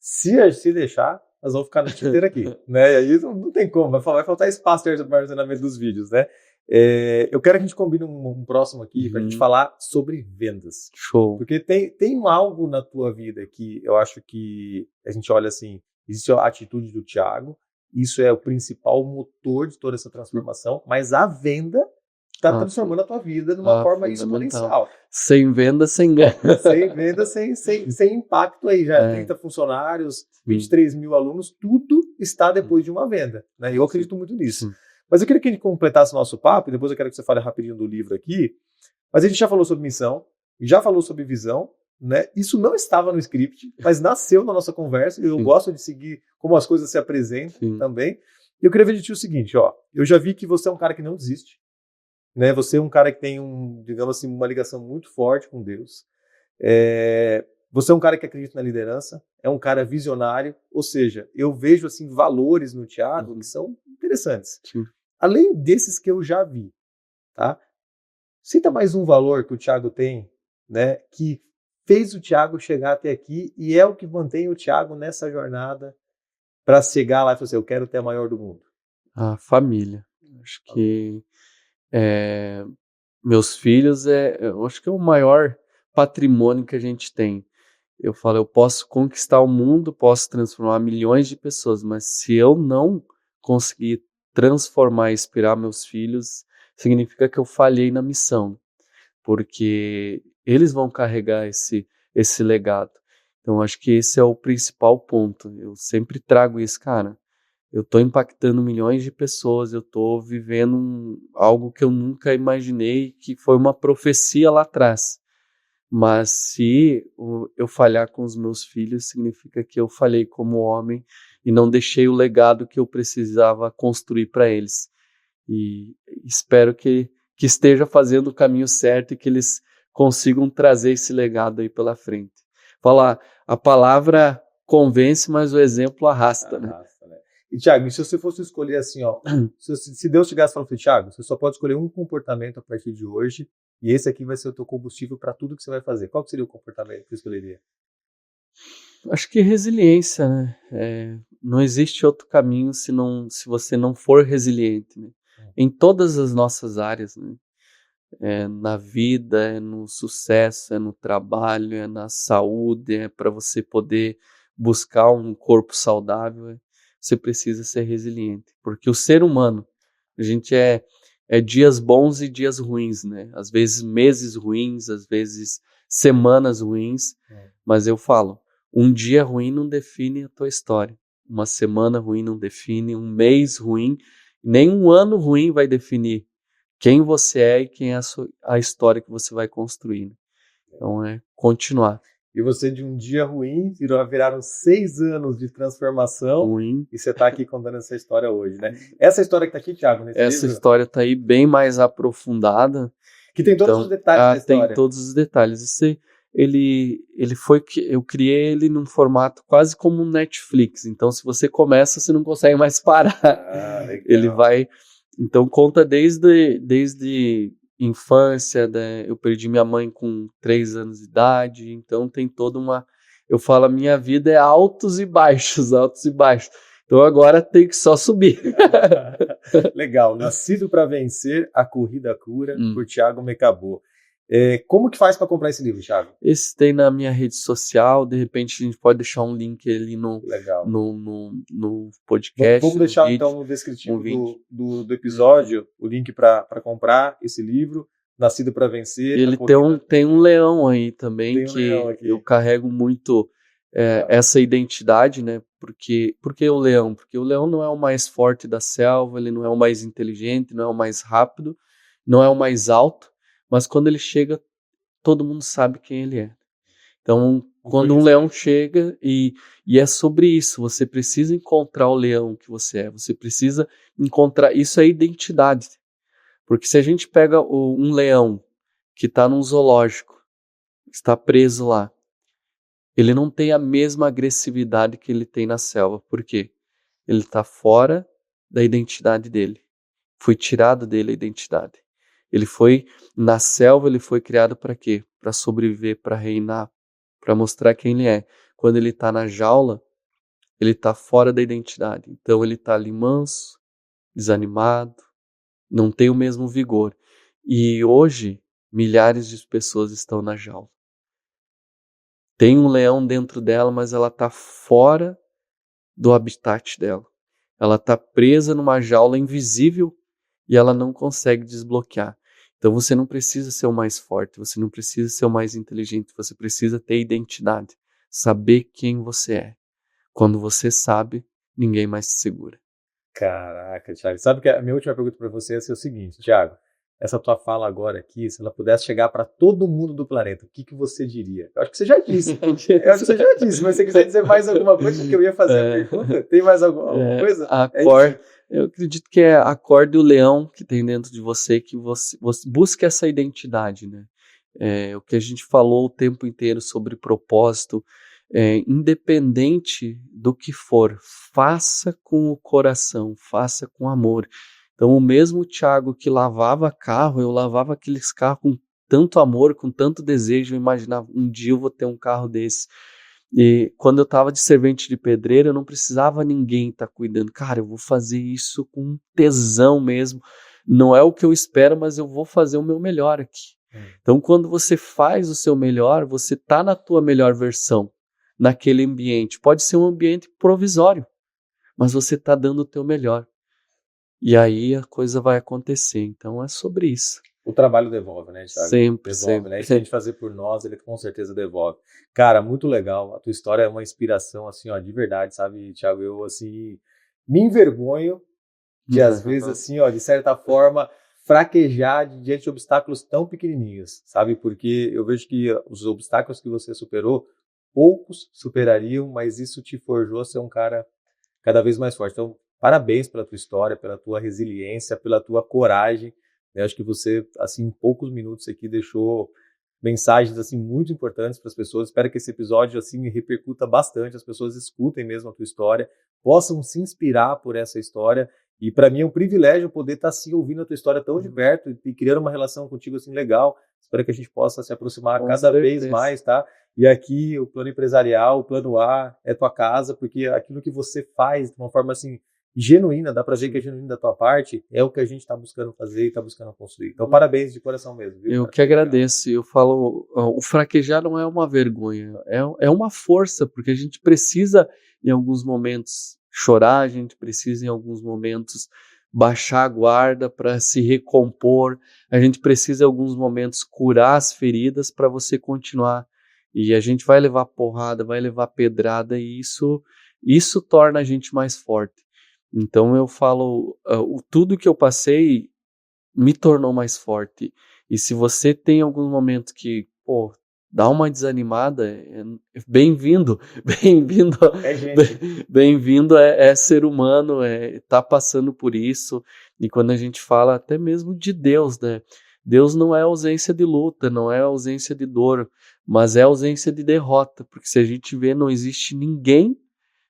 se deixar, nós vamos ficar a noite inteira aqui, né? E aí não tem como, vai faltar espaço para o armazenamento dos vídeos, né? Eu quero que a gente combine um próximo aqui para a gente falar sobre vendas. Show. Porque tem algo na tua vida que eu acho que a gente olha assim, existe a atitude do Thiago, isso é o principal motor de toda essa transformação, mas a venda está transformando a tua vida de uma forma exponencial. Sem venda, sem ganho. Sem venda, sem impacto aí. Já 30 funcionários, 23 mil alunos, tudo está depois de uma venda. Né? Eu acredito muito nisso. Mas eu queria que a gente completasse o nosso papo, e depois eu quero que você fale rapidinho do livro aqui. Mas a gente já falou sobre missão, já falou sobre visão, né? Isso não estava no script, mas nasceu na nossa conversa, e eu gosto de seguir como as coisas se apresentam também. E eu queria ver de ti o seguinte, eu já vi que você é um cara que não desiste, né? Você é um cara que tem digamos assim, uma ligação muito forte com Deus. Você é um cara que acredita na liderança, é um cara visionário, ou seja, eu vejo assim valores no Thiago que são interessantes. Além desses que eu já vi, tá? Cita mais um valor que o Thiago tem, né, que fez o Thiago chegar até aqui e é o que mantém o Thiago nessa jornada para chegar lá e falar assim, eu quero ter a maior do mundo. A família. Acho que meus filhos eu acho que é o maior patrimônio que a gente tem. Eu falo, eu posso conquistar o mundo, posso transformar milhões de pessoas, mas se eu não conseguir transformar e inspirar meus filhos, significa que eu falhei na missão, porque eles vão carregar esse legado. Então, acho que esse é o principal ponto. Eu sempre trago isso, cara. Eu estou impactando milhões de pessoas, eu estou vivendo algo que eu nunca imaginei, que foi uma profecia lá atrás. Mas se eu falhar com os meus filhos, significa que eu falhei como homem e não deixei o legado que eu precisava construir para eles. E espero que esteja fazendo o caminho certo e que eles consigam trazer esse legado aí pela frente. Falar, a palavra convence, mas o exemplo arrasta, né? E, Thiago, se você fosse escolher assim, se Deus tivesse falando, Thiago, você só pode escolher um comportamento a partir de hoje, e esse aqui vai ser o teu combustível para tudo que você vai fazer. Qual que seria o comportamento que você escolheria? Acho que resiliência, né? Não existe outro caminho se você não for resiliente, né? Em todas as nossas áreas, né? Na vida, no sucesso, no trabalho, na saúde, para você poder buscar um corpo saudável, você precisa ser resiliente, porque o ser humano, a gente é dias bons e dias ruins, né? Às vezes meses ruins, às vezes semanas ruins, mas eu falo, um dia ruim não define a tua história, uma semana ruim não define, um mês ruim, nem um ano ruim vai definir quem você é e quem é a história que você vai construir. Né? Então continuar. E você de um dia ruim viraram 6 anos de transformação ruim. E você está aqui contando essa história hoje, né? Essa história que está aqui, Thiago, nesse Essa livro, história está aí bem mais aprofundada. Que tem todos os detalhes da história. Tem todos os detalhes. Eu criei ele num formato quase como um Netflix. Então, se você começa, você não consegue mais parar. Legal. Ele vai... Então, conta desde infância, né? Eu perdi minha mãe com 3 anos de idade, então tem toda uma... Eu falo, a minha vida é altos e baixos. Então agora tem que só subir. Legal. Nascido para vencer, a corrida cura, por Thiago Mecabô. Como que faz para comprar esse livro, Thiago? Esse tem na minha rede social, de repente a gente pode deixar um link ali Legal. no podcast. Vamos deixar então no descritivo do episódio o link para comprar esse livro, Nascido para Vencer. Ele tem um leão aí também, que eu carrego muito essa identidade, né? Por que o leão? Porque o leão não é o mais forte da selva, ele não é o mais inteligente, não é o mais rápido, não é o mais alto, mas quando ele chega, todo mundo sabe quem ele é. Então, quando um leão chega, e é sobre isso, você precisa encontrar o leão que você é, você precisa encontrar, isso é identidade. Porque se a gente pega um leão que está num zoológico, está preso lá, ele não tem a mesma agressividade que ele tem na selva. Por quê? Ele está fora da identidade dele. Foi tirado dele a identidade. Na selva, ele foi criado para quê? Para sobreviver, para reinar, para mostrar quem ele é. Quando ele está na jaula, ele está fora da identidade. Então ele está ali manso, desanimado, não tem o mesmo vigor. E hoje, milhares de pessoas estão na jaula. Tem um leão dentro dela, mas ela está fora do habitat dela. Ela está presa numa jaula invisível e ela não consegue desbloquear. Então você não precisa ser o mais forte, você não precisa ser o mais inteligente, você precisa ter identidade, saber quem você é. Quando você sabe, ninguém mais te segura. Caraca, Thiago. Sabe que a minha última pergunta para você é o seguinte, Thiago. Essa tua fala agora aqui, se ela pudesse chegar para todo mundo do planeta, o que você diria? Eu acho que você já disse. Mas se você quiser dizer mais alguma coisa, que eu ia fazer a pergunta, tem mais alguma coisa? Eu acredito que acorde o leão que tem dentro de você, que você busque essa identidade, né? O que a gente falou o tempo inteiro sobre propósito, independente do que for, faça com o coração, faça com amor. Então, o mesmo Thiago que lavava carro, eu lavava aqueles carros com tanto amor, com tanto desejo, eu imaginava, um dia eu vou ter um carro desse. E quando eu estava de servente de pedreiro, eu não precisava ninguém estar cuidando. Cara, eu vou fazer isso com tesão mesmo. Não é o que eu espero, mas eu vou fazer o meu melhor aqui. Então, quando você faz o seu melhor, você está na tua melhor versão, naquele ambiente. Pode ser um ambiente provisório, mas você está dando o teu melhor. E aí a coisa vai acontecer. Então é sobre isso. O trabalho devolve, né, Thiago? Sempre, devolve, sempre. Né? Se a gente fazer por nós, ele com certeza devolve. Cara, muito legal. A tua história é uma inspiração, assim, ó, de verdade, sabe, Thiago? Eu, assim, me envergonho de, às vezes, assim, ó, de certa forma, fraquejar diante de obstáculos tão pequenininhos, sabe? Porque eu vejo que os obstáculos que você superou, poucos superariam, mas isso te forjou a ser um cara cada vez mais forte. Então, parabéns pela tua história, pela tua resiliência, pela tua coragem. Eu acho que você, assim, em poucos minutos aqui deixou mensagens, assim, muito importantes para as pessoas. Espero que esse episódio, assim, repercuta bastante, as pessoas escutem mesmo a tua história, possam se inspirar por essa história. E para mim é um privilégio poder estar, assim, ouvindo a tua história tão de perto e criando uma relação contigo, assim, legal. Espero que a gente possa se aproximar cada vez mais, tá? E aqui o plano empresarial, o plano A é tua casa, porque aquilo que você faz de uma forma, assim, genuína, dá pra ver que é genuíno da tua parte, é o que a gente tá buscando fazer e tá buscando construir. Então, parabéns de coração mesmo, viu? Eu que agradeço. Eu falo, o fraquejar não é uma vergonha, é uma força, porque a gente precisa, em alguns momentos, chorar, a gente precisa, em alguns momentos, baixar a guarda para se recompor, a gente precisa, em alguns momentos, curar as feridas para você continuar. E a gente vai levar porrada, vai levar pedrada, e isso torna a gente mais forte. Então eu falo, tudo que eu passei me tornou mais forte. E se você tem algum momento que, dá uma desanimada, bem-vindo, bem-vindo, bem-vindo é ser humano, tá passando por isso. E quando a gente fala até mesmo de Deus, né? Deus não é ausência de luta, não é ausência de dor, mas é ausência de derrota, porque se a gente vê, não existe ninguém.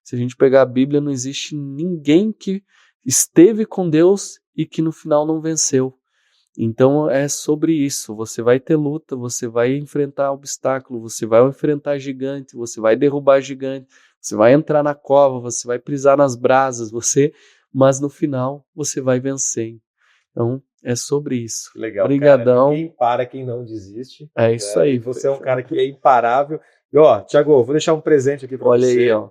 Se a gente pegar a Bíblia, não existe ninguém que esteve com Deus e que no final não venceu. Então é sobre isso. Você vai ter luta, você vai enfrentar obstáculo, você vai enfrentar gigante, você vai derrubar gigante, você vai entrar na cova, você vai pisar nas brasas, mas no final você vai vencer. Então É sobre isso. Que legal, Obrigadão. Cara. Quem para, quem não desiste. É isso aí. Você é um cara que é imparável. E, ó, Thiago, vou deixar um presente aqui para você. Olha aí, ó.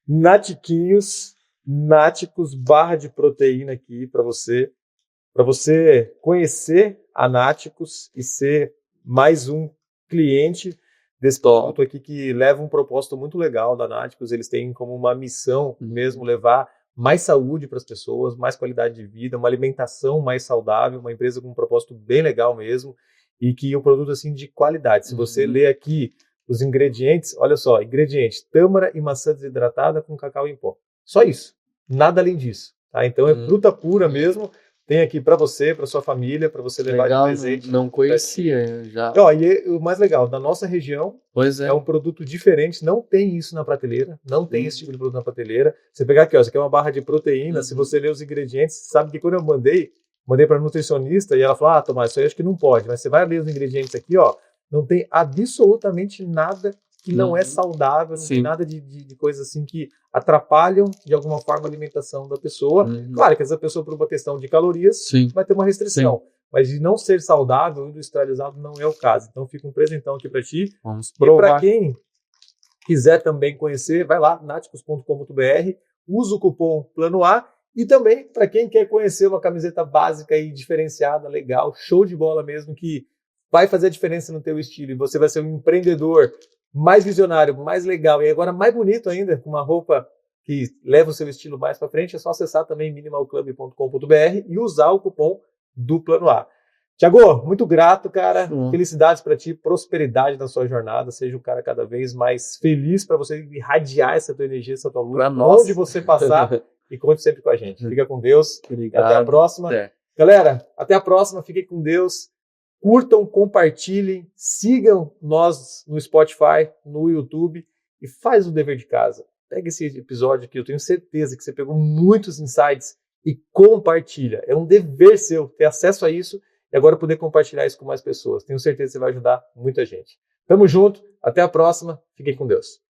Natiquinhos, Náticos, barra de proteína aqui para você conhecer a Náticos e ser mais um cliente desse produto aqui que leva um propósito muito legal da Náticos. Eles têm como uma missão mesmo levar mais saúde para as pessoas, mais qualidade de vida, uma alimentação mais saudável, uma empresa com um propósito bem legal mesmo e que o produto assim de qualidade. Se você ler aqui os ingredientes, olha só, ingredientes, tâmara e maçã desidratada com cacau em pó. Só isso, nada além disso. Tá? Então é fruta pura mesmo. Tem aqui para você, para sua família, para você levar de presente. Não conhecia já. Ó, e o mais legal, da nossa região, é um produto diferente, não tem isso na prateleira, não tem esse tipo de produto na prateleira. Você pegar aqui, ó, isso aqui é uma barra de proteína, se você ler os ingredientes, sabe que quando eu mandei para nutricionista e ela falou, ah, Tomás, isso aí acho que não pode, mas você vai ler os ingredientes aqui, ó, não tem absolutamente nada que não é saudável, não tem nada de coisa assim que atrapalham de alguma forma a alimentação da pessoa. Claro que essa pessoa, por uma questão de calorias, vai ter uma restrição. Mas de não ser saudável, industrializado, não é o caso. Então fica um presentão aqui para ti. Vamos provar. E para quem quiser também conhecer, vai lá, naticos.com.br, usa o cupom Plano A. E também, para quem quer conhecer uma camiseta básica e diferenciada, legal, show de bola mesmo, que vai fazer a diferença no teu estilo. E você vai ser um empreendedor mais visionário, mais legal e agora mais bonito ainda, com uma roupa que leva o seu estilo mais para frente, é só acessar também minimalclub.com.br e usar o cupom do Plano A. Thiago, muito grato, cara. Felicidades para ti, prosperidade na sua jornada. Seja um cara cada vez mais feliz para você irradiar essa tua energia, essa tua luz, onde você passar e conte sempre com a gente. Fica com Deus. Obrigado. Até a próxima. Galera, até a próxima. Fiquem com Deus. Curtam, compartilhem, sigam nós no Spotify, no YouTube e faz o dever de casa. Pega esse episódio aqui, eu tenho certeza que você pegou muitos insights e compartilha. É um dever seu ter acesso a isso e agora poder compartilhar isso com mais pessoas. Tenho certeza que você vai ajudar muita gente. Tamo junto, até a próxima, fiquem com Deus.